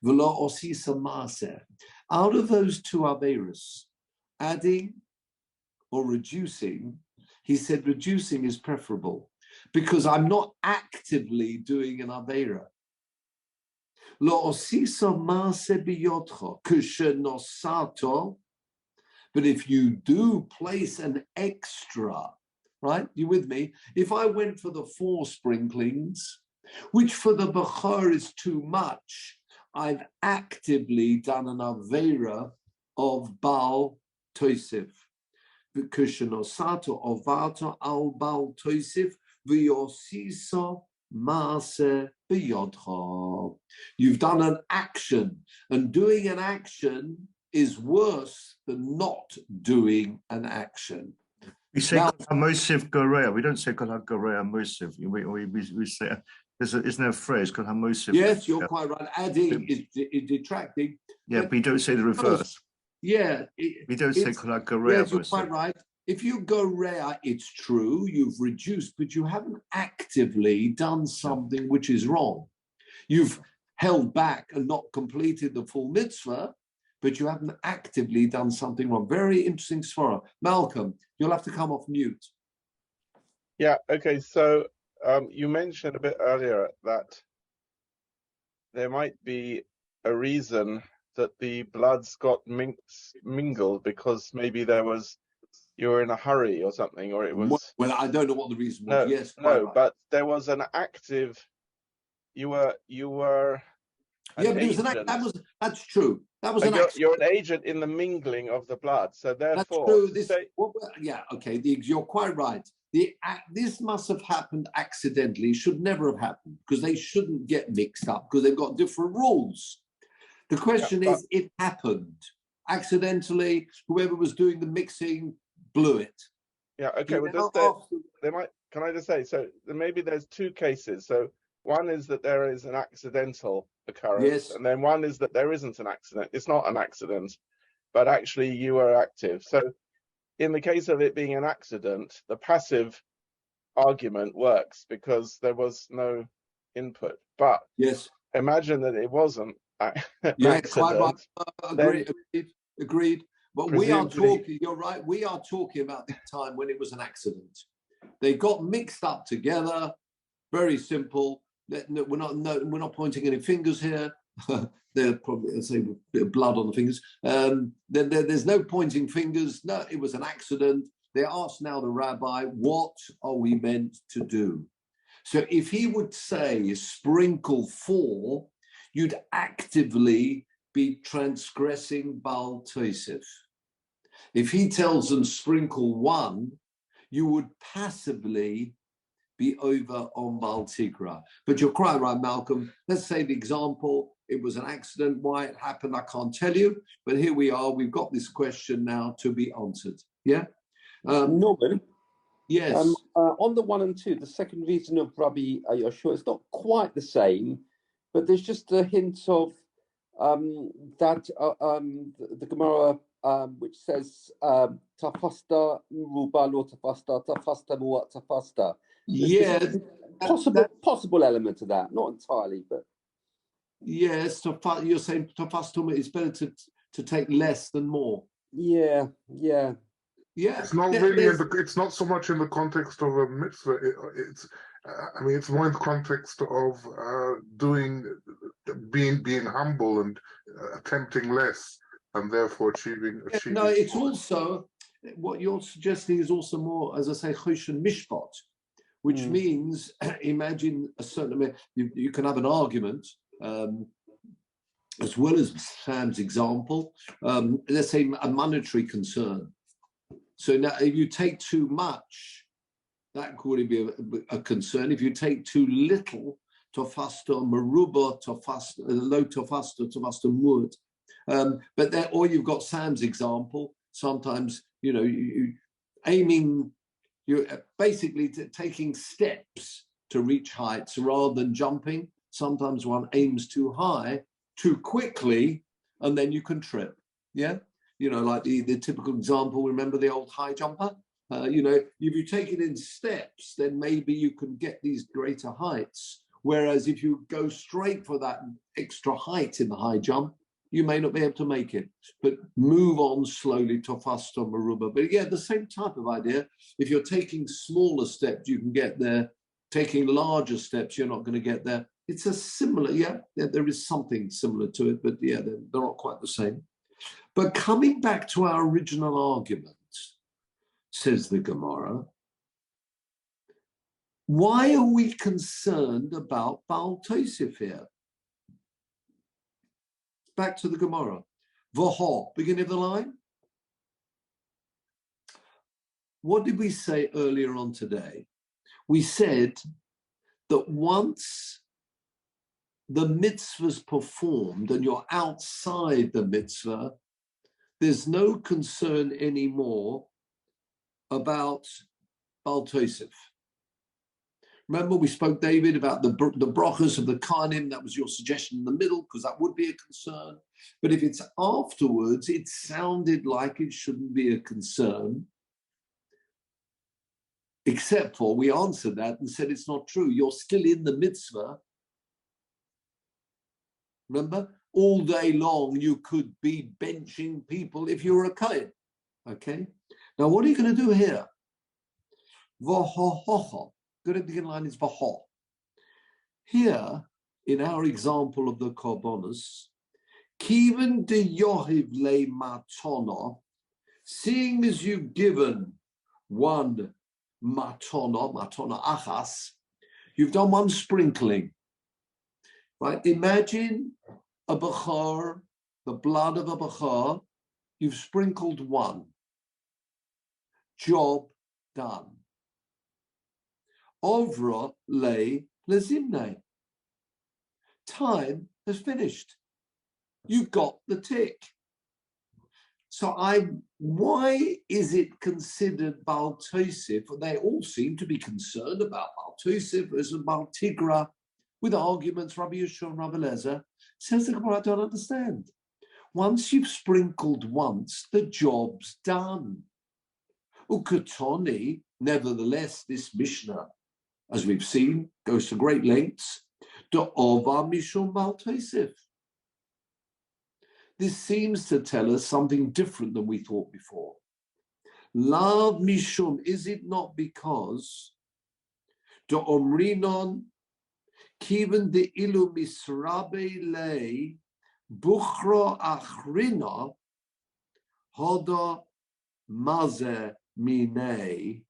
V'lo osisa maaseh. Out of those two averos, adding or reducing, he said reducing is preferable because I'm not actively doing an avera. Lo osisa maaseh biyotcha kushe. But if you do place an extra, right? You with me? If I went for the 4 sprinklings, which for the Bechor is too much, I've actively done an Avera of Baal Tosif. Kushenosato Ovata al Baal Tosif v'yosiso maase b'yodcha. You've done an action, and doing an action is worse than not doing an action. We say Hamosif Gorea. We don't say Gorea Mosif. We say isn't there a phrase called Hamosif? Yes, you're quite right. Adding is detracting. Yeah, but we don't say the reverse. Yeah, we don't say Gorea. Yes, you're quite right. If you go rare, it's true. You've reduced, but you haven't actively done something which is wrong. You've held back and not completed the full mitzvah, but you haven't actively done something wrong. Very interesting svara. Malcolm, you'll have to come off mute. Yeah, okay, so you mentioned a bit earlier that there might be a reason that the bloods got mingled because maybe you were in a hurry or something, or it was... Well, I don't know what the reason was. Yes, no, right. But there was an active... You were yeah, but it was that's true. That was you're an agent in the mingling of the blood, so therefore... That's true. Yeah, okay, you're quite right. This must have happened accidentally. Should never have happened because they shouldn't get mixed up because they've got different rules. The question is, it happened accidentally. Whoever was doing the mixing blew it. Yeah, okay. Can I just say, so maybe there's 2 cases. So one is that there is an accidental occurrence, yes, and then one is that there isn't an accident. It's not an accident, but actually you were active. So in the case of it being an accident, the passive argument works because there was no input. But yes, imagine that it wasn't an accident. Quite right. Agreed. But we are talking, you're right, we are talking about the time when it was an accident. They got mixed up together. Very simple. We're not pointing any fingers here. They're probably, let's say, a bit of blood on the fingers. There's no pointing fingers. No, it was an accident. They asked now the rabbi, what are we meant to do? So if he would say sprinkle 4, you'd actively be transgressing Baal Tosef. If he tells them sprinkle 1, you would passively be over on Baal Tigra. But you're quite right, Malcolm. Let's say the example, it was an accident. Why it happened, I can't tell you. But here we are. We've got this question now to be answered. Yeah? Norman? Yes. On the 1 and 2, the second reason of Rabbi Yoshua, it's not quite the same, but there's just a hint of that the Gemara, which says tafasta ruba lo tafasta, tafasta muat tafasta. Yeah, possible element of that, not entirely, but yes. You're saying tafastuma is better to take less than more. Yeah. It's not really. It's not so much in the context of a mitzvah. It's more in the context of being humble and attempting less, and therefore achieving. No, it's also what you're suggesting is also more, as I say, choshen mishpat, which means imagine a certain amount. You can have an argument. As well as Sam's example, let's say a monetary concern. So now, if you take too much, that could be a concern. If you take too little, tofasta maruba, tofasta low tofasta mud. But there, or you've got Sam's example. Sometimes you aiming, you're basically taking steps to reach heights rather than jumping. Sometimes one aims too high, too quickly, and then you can trip. Yeah. like the typical example, remember the old high jumper? If you take it in steps, then maybe you can get these greater heights. Whereas if you go straight for that extra height in the high jump, you may not be able to make it. But move on slowly to faster maruba. But yeah, the same type of idea. If you're taking smaller steps, you can get there. Taking larger steps, you're not going to get there. It's a similar, there is something similar to it, but yeah, they're not quite the same. But coming back to our original argument, says the Gemara, why are we concerned about Baal Tosef here? Back to the Gemara. V'ho, beginning of the line. What did we say earlier on today? We said that once the mitzvah's performed and you're outside the mitzvah, there's no concern anymore about Baal Tosef. Remember, we spoke, David, about the brachas of the Kohanim. That was your suggestion in the middle, because that would be a concern. But if it's afterwards, it sounded like it shouldn't be a concern. Except for we answered that and said it's not true. You're still in the mitzvah. Remember? All day long, you could be benching people if you were a Kohen. Okay? Now, what are you going to do here? V'ho-ho-ho. Good at the beginning line is v'ho. Here, in our example of the korbanos, kiven de yohiv le matona, seeing as you've given one matona achas, you've done one sprinkling. Right? Imagine a bachar, the blood of a bachar, you've sprinkled one. Job done. Ovra le lezimne. Time has finished. You got the tick. So why is it considered Baal Tosef? They all seem to be concerned about Baal Tosef as a Baal Tigra with arguments, Rabbi Yeshua and Rabbi Eliezer. Says the Gemara, I don't understand. Once you've sprinkled once, the job's done. Ukatoni, nevertheless, this Mishnah, as we've seen, goes to great lengths. Ova mishum Baal Tosef. This seems to tell us something different than we thought before. Lav mishum, is it not because de omrinon kiven de ilu misrabe le buchro achrina hoda maze mine.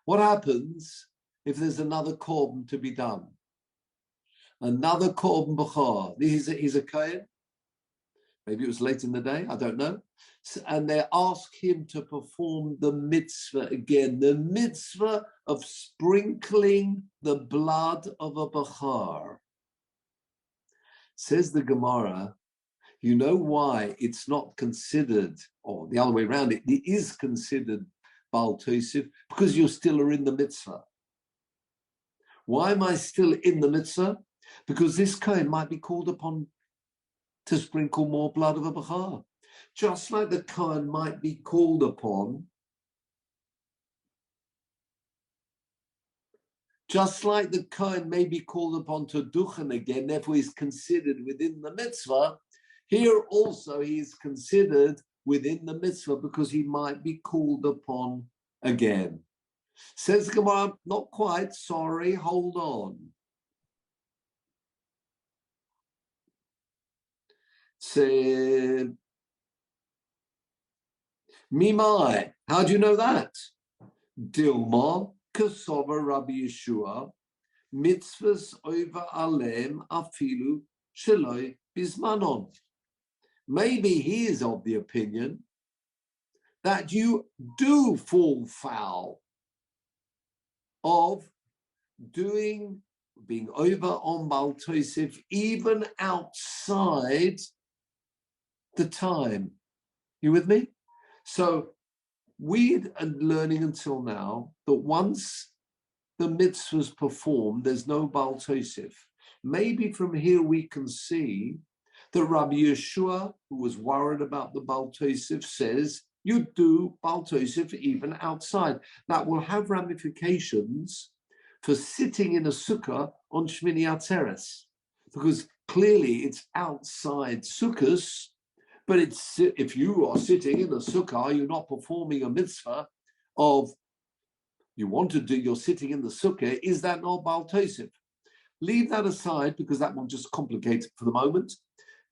What happens if there's another korban to be done? Another korban b'chor. He's a kohen. Maybe it was late in the day. I don't know. And they ask him to perform the mitzvah again. The mitzvah of sprinkling the blood of a b'chor. Says the Gemara, you know why it's not considered, or the other way around, it is considered Baal Tosef, because you still are in the mitzvah. Why am I still in the mitzvah? Because this kohen might be called upon to sprinkle more blood of a bachar. Just like the kohen might be called upon, just like the kohen may be called upon to duchen again, therefore he's considered within the mitzvah, here also he is considered within the mitzvah because he might be called upon again. Says the Gemara, not quite, sorry, hold on. Say, Mimai, how do you know that? Dilma, Kasova Rabbi Yeshua, mitzvahs over alem afilu sheloi bismanon. Maybe he is of the opinion that you do fall foul of being over on Baal Tosef even outside the time. You with me? So we are learning until now that once the mitzvah is performed, there's no Baal Tosef. Maybe from here we can see The Rabbi Yeshua, who was worried about the Baal Tosef, says you do Baal Tosef even outside. That will have ramifications for sitting in a sukkah on Shmini Atzeres, because clearly it's outside sukkahs, but it's if you are sitting in a sukkah, you're not performing a mitzvah of you want to do, you're sitting in the sukkah, is that not Baal Tosef? Leave that aside because that will just complicate it for the moment.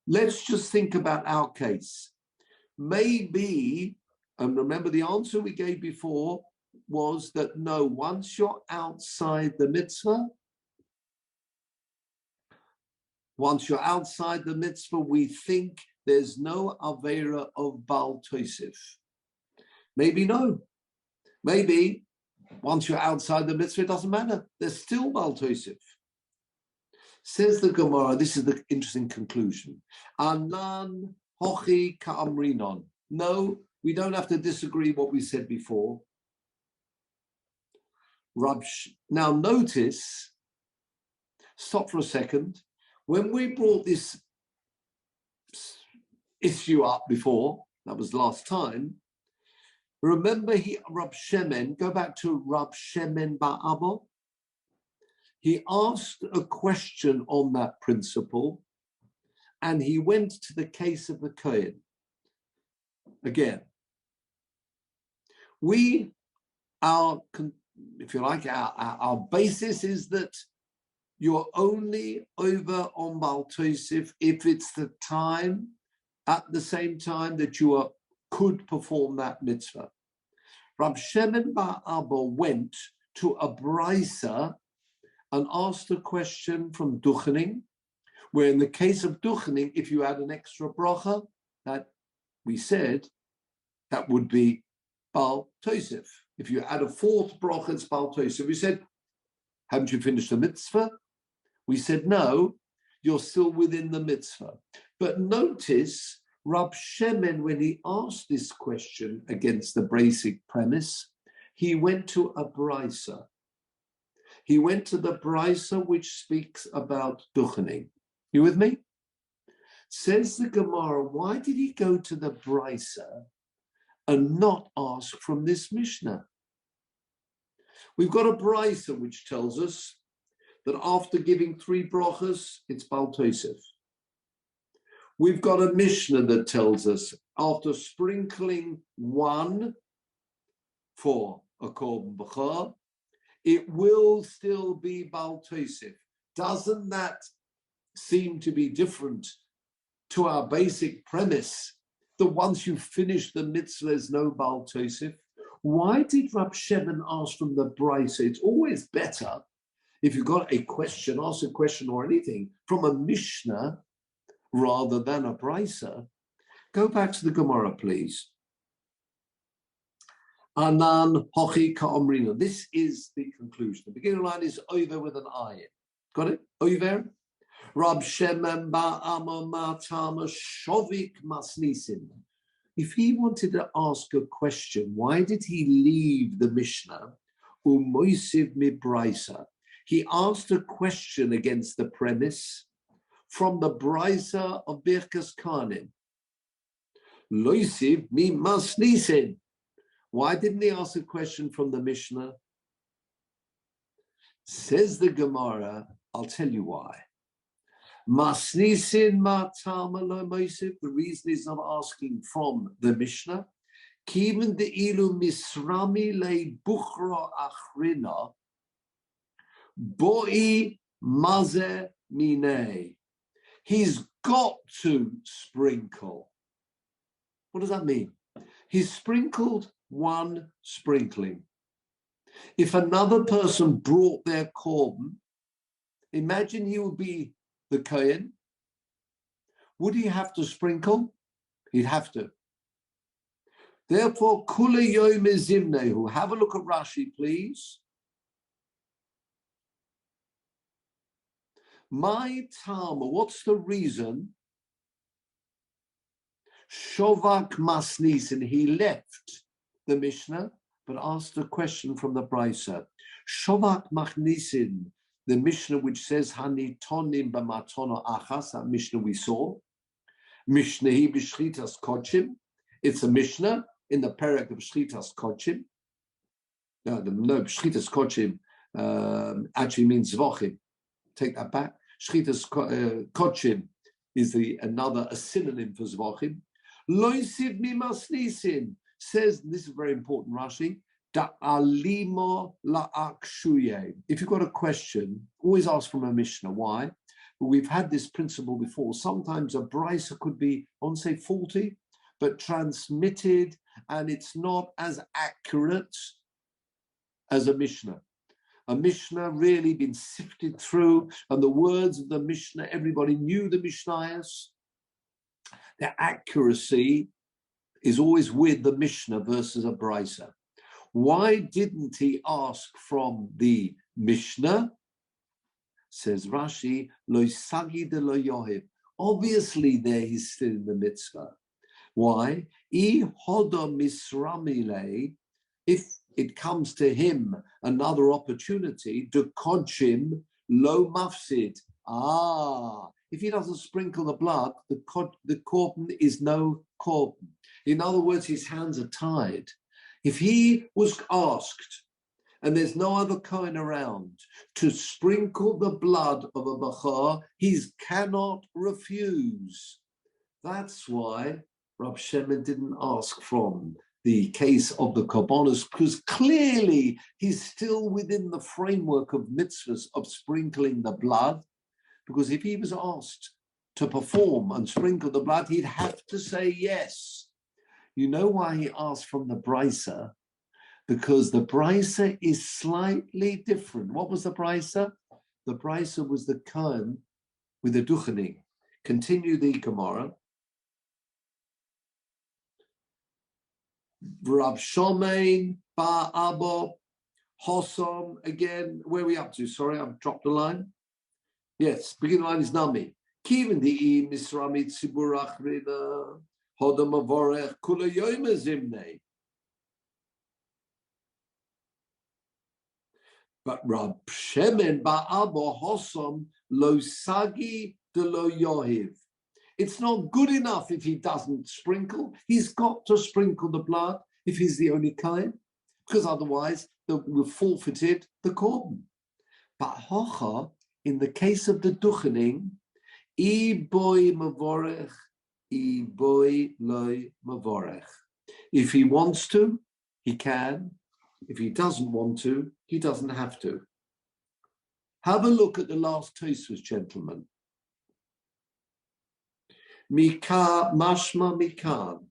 Let's just think about our case. Maybe, and remember the answer we gave before was that no, once you're outside the mitzvah, we think there's no Aveira of Baal Tosef. Maybe no. Maybe once you're outside the mitzvah, it doesn't matter. There's still Baal Tosef. Says the Gemara, this is the interesting conclusion. Anan hochi ka'amrinon. No, we don't have to disagree what we said before. Now notice, stop for a second. When we brought this issue up before, that was last time, remember Rab Shemen, go back to Rab Shemen Bar Abba. He asked a question on that principle, and he went to the case of the Kohen. Again, our basis is that you're only over on Baal Tosef if it's the time, at the same time that you could perform that mitzvah. Rab Shemen Bar Abba went to a Brisa and asked a question from Duchening, where in the case of Duchening, if you add an extra bracha, that we said, that would be Baal Tosef. If you add a fourth bracha, it's Baal Tosef. We said, haven't you finished the mitzvah? We said, no, you're still within the mitzvah. But notice, Rab Shemen, when he asked this question against the basic premise, he went to a brisa. He went to the brisa which speaks about Duchening. You with me? Says the Gemara, why did he go to the brisa and not ask from this Mishnah? We've got a brisa which tells us that after giving 3 brachas, it's Baal Tosef. We've got a Mishnah that tells us after sprinkling 1 for a korban b'chor, it will still be Baal Tosef. Doesn't that seem to be different to our basic premise that once you finish the mitzvah, there's no Baal Tosef? Why did Rab Shemen ask from the brisa? It's always better if you've got a question, ask a question or anything from a Mishnah rather than a brisa. Go back to the Gemara, please. Anan hochi ka'omrina. This is the conclusion. The beginning line is over with an ayin. Got it? Over. Rab Shemen Bar Amma Matama Shovik Masnisin. If he wanted to ask a question, why did he leave the Mishnah? Umoisiv mibraisa. He asked a question against the premise from the brisa of Birkas Kanim. Loisiv mi masnisin. Why didn't he ask a question from the Mishnah? Says the Gemara, I'll tell you why. Masnisin matama lo moisiv. The reason he's not asking from the Mishnah. Kiven de ilu misrami le buchra achrina boi maze mine. He's got to sprinkle. What does that mean? He's sprinkled 1 sprinkling. If another person brought their korban, imagine he would be the Kohen. Would he have to sprinkle? He'd have to. Therefore, kule yom zimnehu. Have a look at Rashi, please. My Talmud, what's the reason? Shovak Masnisin, he left the Mishnah, but asked a question from the Brisa. Shovak Masnisin, the Mishnah which says Hanitonim b'matono achas, that Mishnah we saw, Mishnahi b'shchitas kodshim. It's a Mishnah in the Perek of Shchitas Kodshim. No, Shchitas Kodshim actually means Zvochim. Take that back. Shchitas Kodshim is a synonym for Zvochim. Loisiv mimas nisim says, this is very important, Rashi, da'alimo la'akshuye. If you've got a question, always ask from a Mishnah. Why? We've had this principle before. Sometimes a brisa could be, I won't say faulty, but transmitted, and it's not as accurate as a Mishnah. A Mishnah really been sifted through, and the words of the Mishnah, everybody knew the Mishnayos. The accuracy is always with the Mishnah versus a brisa. Why didn't he ask from the Mishnah? Says Rashi, lo sagi de lo yohiv. Obviously there he's still in the mitzvah. Why? If it comes to him another opportunity, to kodshim lo mafsid. If he doesn't sprinkle the blood, the korban is no korban. In other words, his hands are tied. If he was asked, and there's no other kohen around, to sprinkle the blood of a bachar, he cannot refuse. That's why Rab Shemin didn't ask from the case of the korbanos, because clearly he's still within the framework of mitzvahs of sprinkling the blood. Because if he was asked to perform and sprinkle the blood, he'd have to say yes. You know why he asked from the brisa? Because the brisa is slightly different. What was the brisa? The brisa was the kohen with the duchening. Continue the Gemara. Rab Shomein, Ba Abo, Hosom. Again, where are we up to? Sorry, I've dropped a line. Yes, beginning line is Nami. Kivin di misrami tzibur achrina hodam avorech kula yoyme zimnei. But Rab Shemen ba'abo hosom lo sagi de lo yohiv. It's not good enough if he doesn't sprinkle. He's got to sprinkle the blood if he's the only kind, because otherwise we've forfeited the korban. But hocha, in the case of the duchening, I boy mavorech, I boy loy mavorech. If he wants to, he can. If he doesn't want to, he doesn't have to. Have a look at the last Tosfos, gentlemen. Mika mashma mikan.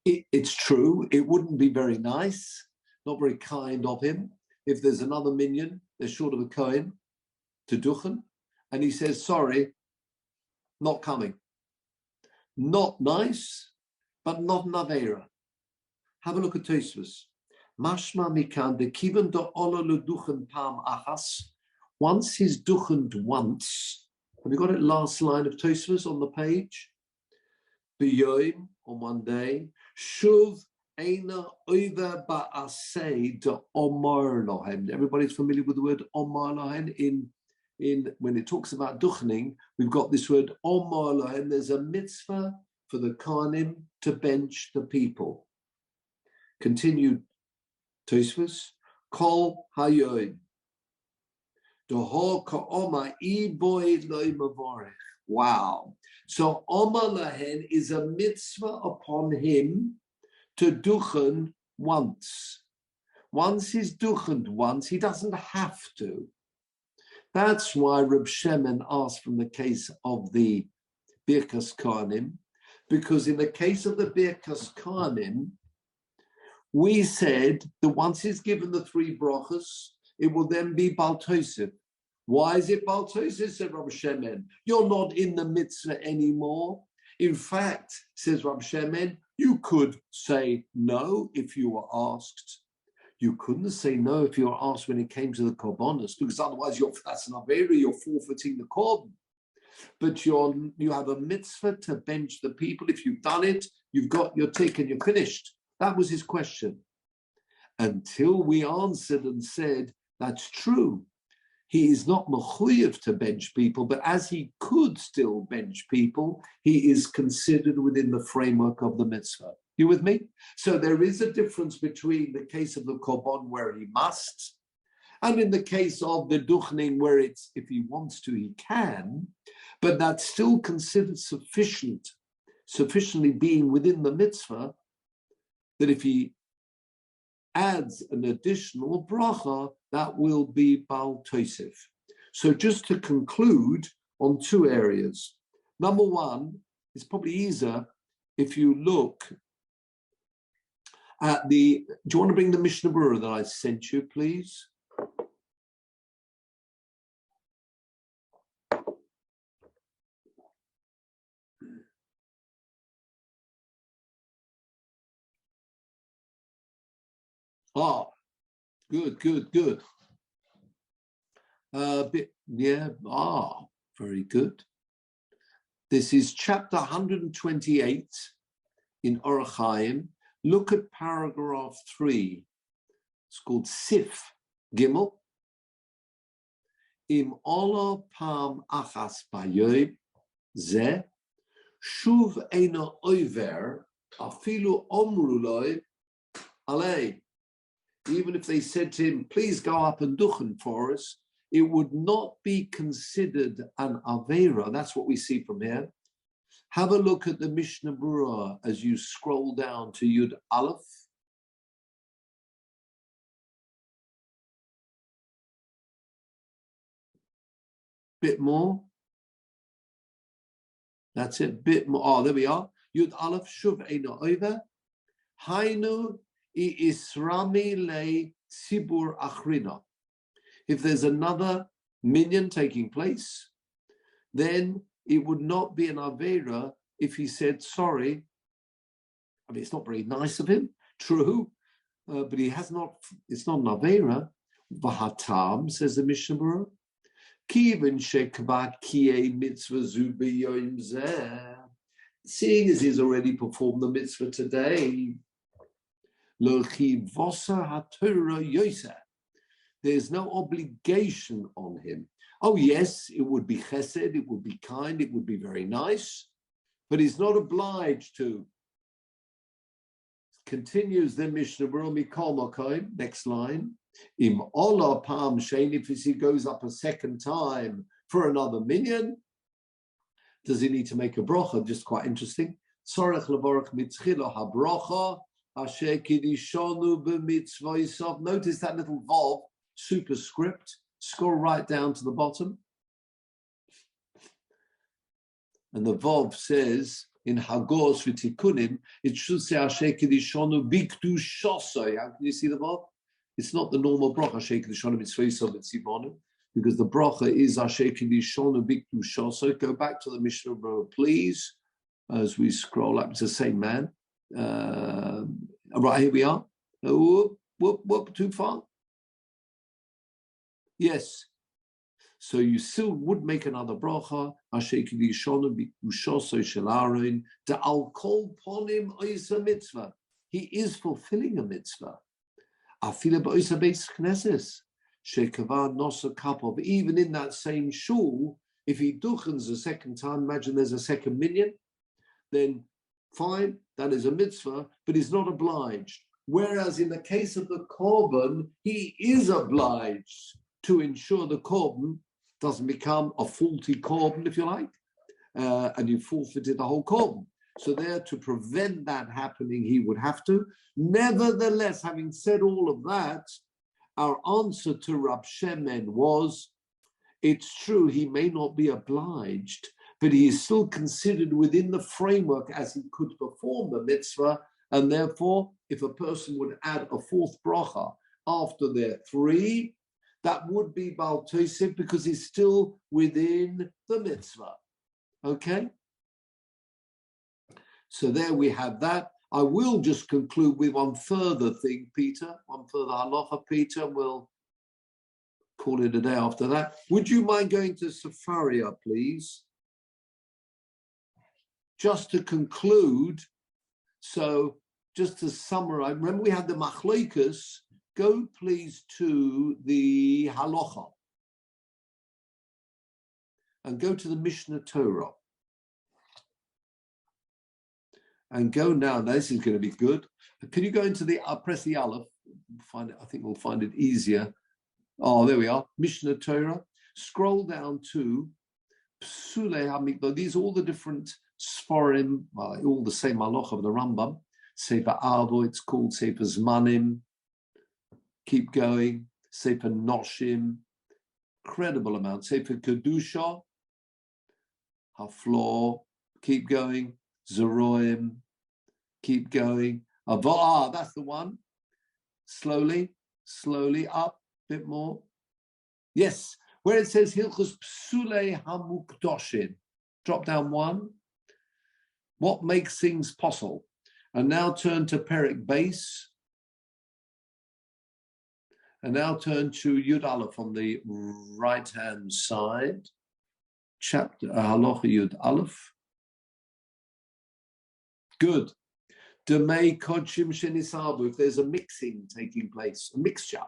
It's true. It wouldn't be very nice, not very kind of him, if there's another minion, they're short of a kohen, to duchen, and he says, sorry, not coming. Not nice, but not an avera. Have a look at Tosfos. Mashma mikan de kiven do ola leduchen pam achas. Once he's duchened once. Have you got it? Last line of Tosfos on the page. B'yoim, on one day. Shuv eina oiver ba'asei de omar lohem. Everybody's familiar with the word omar lohem. In when it talks about duchening, we've got this word omar lohem. There's a mitzvah for the kohanim to bench the people. Continued Tosfos. Kol hayoim. Wow. So Omar Lahen is a mitzvah upon him to duchen once. Once he's duchened once, he doesn't have to. That's why Reb Shemen asked from the case of the Birkas Kohanim, because in the case of the Birkas Kohanim, we said that once he's given the three brachos, it will then be Bal Tosef. Why is it Bal Tosef? Said Rabbi Shemen. You're not in the mitzvah anymore. In fact, says Rabbi Shemen, you could say no if you were asked. You couldn't say no if you were asked when it came to the korbanos, because otherwise that's an avera, you're forfeiting the korban. But you have a mitzvah to bench the people. If you've done it, you've got your tick and you're finished. That was his question. Until we answered and said, that's true. he is not mechuyev to bench people, but as he could still bench people, he is considered within the framework of the mitzvah. You with me? So there is a difference between the case of the korban where he must, and in the case of the duchning where it's, if he wants to, he can, but that's still considered sufficiently being within the mitzvah, that if he adds an additional bracha, that will be Baal Tosef. So just to conclude on two areas. Number one, it's probably easier if you look at the, do you want to bring the Mishnah Berurah that I sent you, please? Ah, good. Very good. This is chapter 128 in Orach Chaim. Look at paragraph 3. It's called Sif Gimel. Im ola pam achas bayoy ze shuv eino over afilu omru loy alei. Even if they said to him, please go up and duchen for us, it would not be considered an Aveira. That's what we see from here. Have a look at the Mishnah Berurah as you scroll down to Yud Aleph. Bit more. That's it, bit more. Oh, there we are. Yud Aleph, Shuv Eino Oiver. Hainu Isrami le Sibur Achrina. If there's another minyan taking place, then it would not be an Aveira if he said sorry. I mean, it's not very nice of him, true, but he has not, it's not an Aveira. Vahatam, says the Mishnah Berurah. Kiven shekva kie mitzvah zu b'yom zeh. Seeing as he's already performed the mitzvah today, there's no obligation on him. Oh yes, it would be chesed, it would be kind, it would be very nice, but he's not obliged to. Continues the Mishnah Berurah Mikol Makom, next line. Im ola pam shein, if he goes up a second time for another minyan, does he need to make a bracha? Just quite interesting. Sorech levorach mitzchila habrocha. Notice that little vav superscript, scroll right down to the bottom. And the vav says in Hagos v'tikunim, it should say Asher Kedishonu bikdushosoi. How can you see the vav? It's not the normal bracha Asher Kedishonu mitzvosov etzibonu, because the bracha is Asher Kedishonu bikdushosoi. Go back to the Mishnah Berurah, please, as we scroll up. It's the same man. Right, here we are. Whoop, too far. Yes. So you still would make another bracha. Asher Kedishonu b'kushosoi shel Aaron de'al kol ponim oisa mitzvah. He is fulfilling a mitzvah. Afila b'oisa beis knesses shekava nosa kapov. Even in that same shul, if he duchens a second time, imagine there's a second minyan, then fine, that is a mitzvah, but he's not obliged. Whereas in the case of the korban, he is obliged to ensure the korban doesn't become a faulty korban, if you like, and you forfeited the whole korban. So there, to prevent that happening, he would have to. Nevertheless, having said all of that, our answer to Rab Shemen was, it's true, he may not be obliged, but he is still considered within the framework as he could perform the mitzvah, and therefore, if a person would add a fourth bracha after their three, that would be Baal Tosef because he's still within the mitzvah. Okay? So there we have that. I will just conclude with one further thing, Peter, one further halacha, Peter, and we'll call it a day after that. Would you mind going to Sefaria, please? Just to conclude, so just to summarize, remember we had the machlokas. Go please to the halacha. and go to the Mishnah Torah. And go now. Now this is going to be good. Can you go into the press the Aleph? Find it. I think we'll find it easier. Oh, there we are. Mishnah Torah. Scroll down to Psulei HaMikdash. These are all the different Sforim, all the same halacha of the Rambam. Sefer Avo, it's called Sefer Zmanim. Keep going. Sefer Noshim. Incredible amount. Sefer Kedusha. Haflor. Keep going. Zeroim. Keep going. That's the one. Slowly up a bit more. Yes, where it says Hilchos Psulei HaMukdoshin. Drop down one. What makes things possible? And now turn to Perek Base. And now turn to Yud Aleph on the right-hand side. Chapter Halacha Yud Aleph. Good. Demei Kodshim Shenisabu. If there's a mixing taking place, a mixture.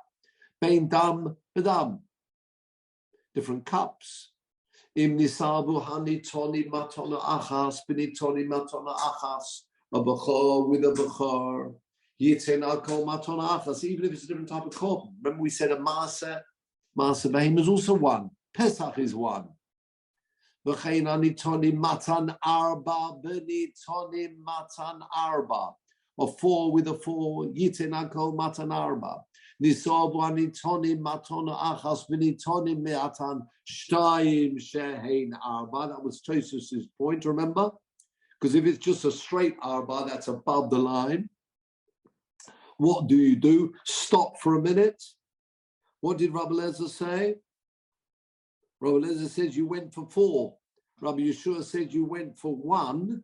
Bein dam bedam. Different cups. Im nisabu hanitoni matona achas, benitoni matona achas. A bechor with a bechor. Yitzin alkol matona achas. Even if it's a different type of korban. Remember we said a maser. Maser behem is also one. Pesach is one. V'chein anitoni matan arba, benitoni matan arba. A four with a four. Yitzin alkol matan arba. Nisobu anitoni matona achas, benitoni me'atan shtayim shehein arba. That was Tosfos' point, remember? Because if it's just a straight arba, that's above the line. What do? Stop for a minute. What did Rabbi Eliezer say? Rabbi Eliezer says you went for four. Rabbi Yeshua said you went for one.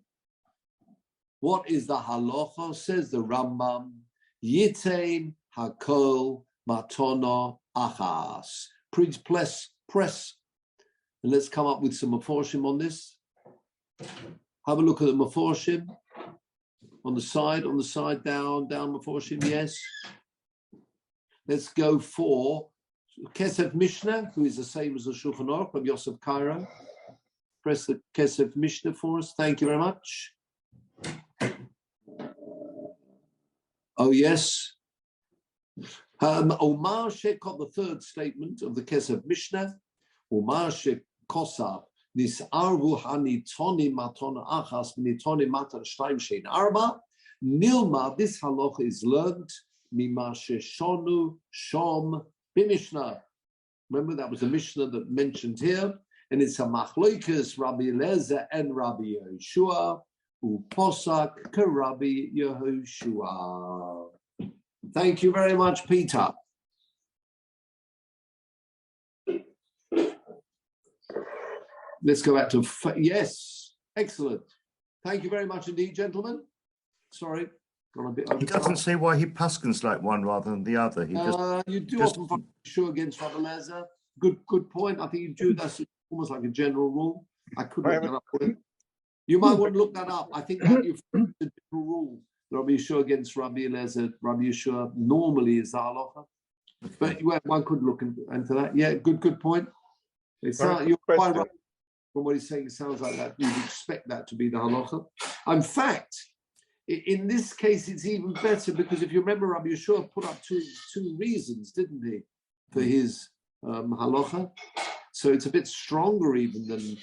What is the halacha? Says the Rambam. Yitain hakol matona achas. Press. And let's come up with some maforshim on this. Have a look at the maforshim. On the side, down maforshim, yes. Let's go for Kesef Mishnah, who is the same as the Shulchan Aruch, Rabbi Yosef Cairo. Press the Kesef Mishnah for us. Thank you very much. Oh, yes. Omar Shekot, the third statement of the Kesef Mishnah. Omar Shekosab. Nis'arvu hanitoni matona achas nitoni matan shtayim shein arba. Nilma, this halacha is learned mima sheshonu shom b'mishnah. Remember that was a Mishnah that mentioned here, and it's a machloikas Rabbi Eliezer and Rabbi Yehoshua uposak k'Rabbi Yehoshua. Thank you very much, Peter. Let's go back to, yes, excellent. Thank you very much indeed, gentlemen. Sorry, gone a bit over. He doesn't say why he paskins like one rather than the other. He you do often find Shiur against Rabbi Eliezer. Good point. I think you do. That's almost like a general rule. I couldn't look that up for you. You might want to look that up. I think that you've the general rule. Rabbi Yeshua against Rabbi Eliezer. Rabbi Yeshua normally is the halacha. But one could look into that. Yeah, good point. You're quite right. From what he's saying, it sounds like that. You'd expect that to be the halacha. In fact, in this case, it's even better because if you remember, Rabbi Yeshua put up two reasons, didn't he, for his halacha? So it's a bit stronger even than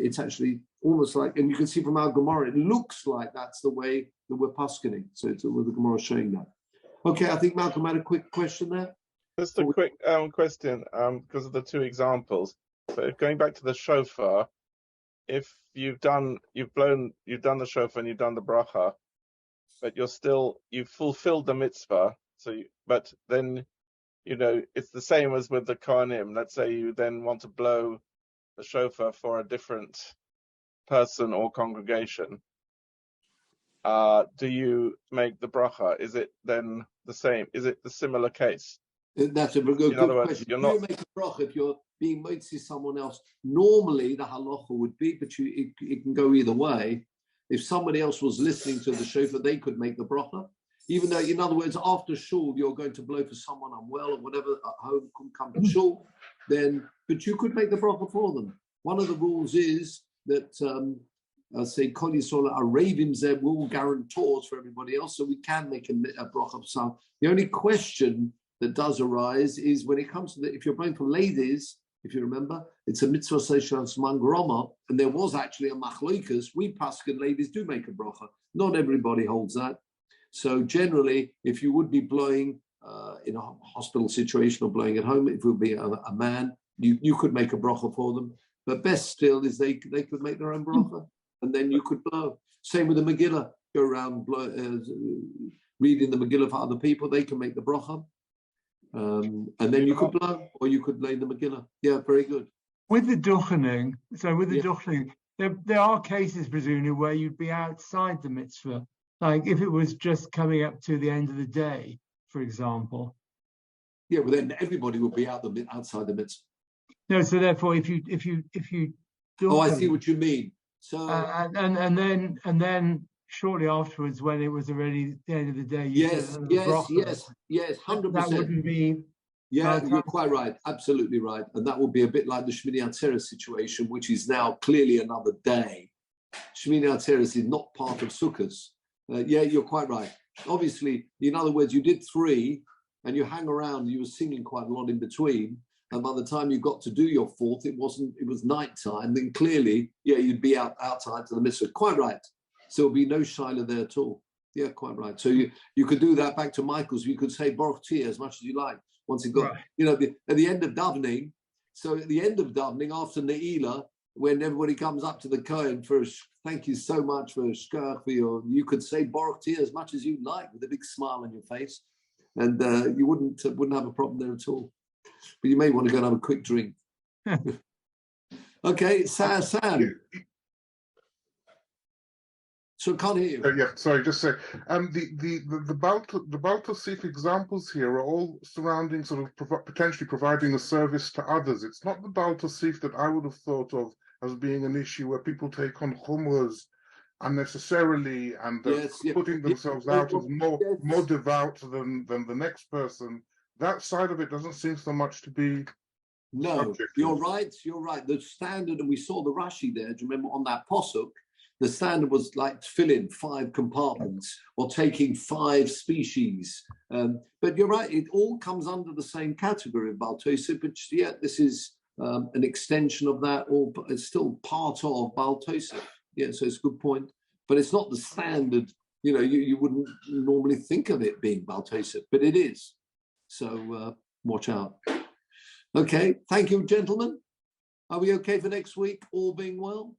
it's actually almost like, and you can see from our Gemara, it looks like that's the way that we're paskening. So it's with the Gemara showing that. Okay, I think Malcolm had a quick question there. Just a quick question because of the two examples. So going back to the shofar, if you've done the shofar and you've done the bracha, but you've fulfilled the mitzvah. But then, it's the same as with the Kohanim. Let's say you then want to blow the shofar for a different person or congregation. Do you make the bracha? Is it then the same? Is it the similar case? That's a very good question. You make a bracha if you're being made someone else. Normally, the halacha would be, but it can go either way. If somebody else was listening to the shofar, they could make the bracha. Even though, in other words, after shul, you're going to blow for someone unwell or whatever at home, couldn't come to shul, but you could make the bracha for them. one of the rules is that say Kol Yisrael are ravim zeh, we're all guarantors for everybody else, so we can make a bracha psalm. The only question that does arise is when it comes to if you're praying for ladies, if you remember, it's a mitzvah seishon sman groma, and there was actually a machloikas. We paskin ladies do make a bracha. Not everybody holds that. So generally, if you would be blowing in a hospital situation or blowing at home, if it would be a man, you could make a bracha for them. But best still is they could make their own bracha, and then you could blow. Same with the Megillah. Go around reading the Megillah for other people. They can make the bracha. And then you could blow, or you could lay the Megillah. Yeah, very good. With the duchening, duchening, there are cases, presumably, where you'd be outside the mitzvah. Like if it was just coming up to the end of the day, for example. Yeah, well then everybody would be outside the mitzvah. No, so therefore, if you oh, I see what you mean. So and then shortly afterwards, when it was already the end of the day, yes, 100%. That wouldn't be. Yeah, you're quite right. Absolutely right. And that would be a bit like the Shmini Atzeres situation, which is now clearly another day. Shmini Atzeres is not part of Sukkot. Yeah, you're quite right. Obviously, in other words, you did 3 and you hang around, you were singing quite a lot in between. And by the time you got to do your 4th, it was nighttime. Then clearly, yeah, you'd be outside to the mitzvah. Quite right. So there'll be no shiloh there at all. Yeah, quite right. So you could do that back to Michael's. You could say Baruch Tia as much as you like. Once it got, right. At the end of davening. So at the end of davening, after Ne'ilah, when everybody comes up to the Kohen for thank you so much for shkach for you could say Baruch Tia as much as you like with a big smile on your face, and you wouldn't have a problem there at all. But you may want to go and have a quick drink. Okay, Sam. So can't hear you. Yeah, sorry, just say the Baal Tosif examples here are all surrounding sort of potentially providing a service to others. It's not the Baal Tosif that I would have thought of as being an issue where people take on chumras unnecessarily and putting themselves out as more devout than the next person. That side of it doesn't seem so much to be. No, you're right. You're right. The standard, and we saw the Rashi there. Do you remember on that posuk? The standard was like to fill in 5 compartments or taking 5 species. But you're right, it all comes under the same category of Baal Tosef, but yeah, this is an extension of that, or it's still part of Baal Tosef. Yeah, so it's a good point. But it's not the standard, you wouldn't normally think of it being Baal Tosef, but it is. So watch out. Okay, thank you, gentlemen. Are we okay for next week, all being well?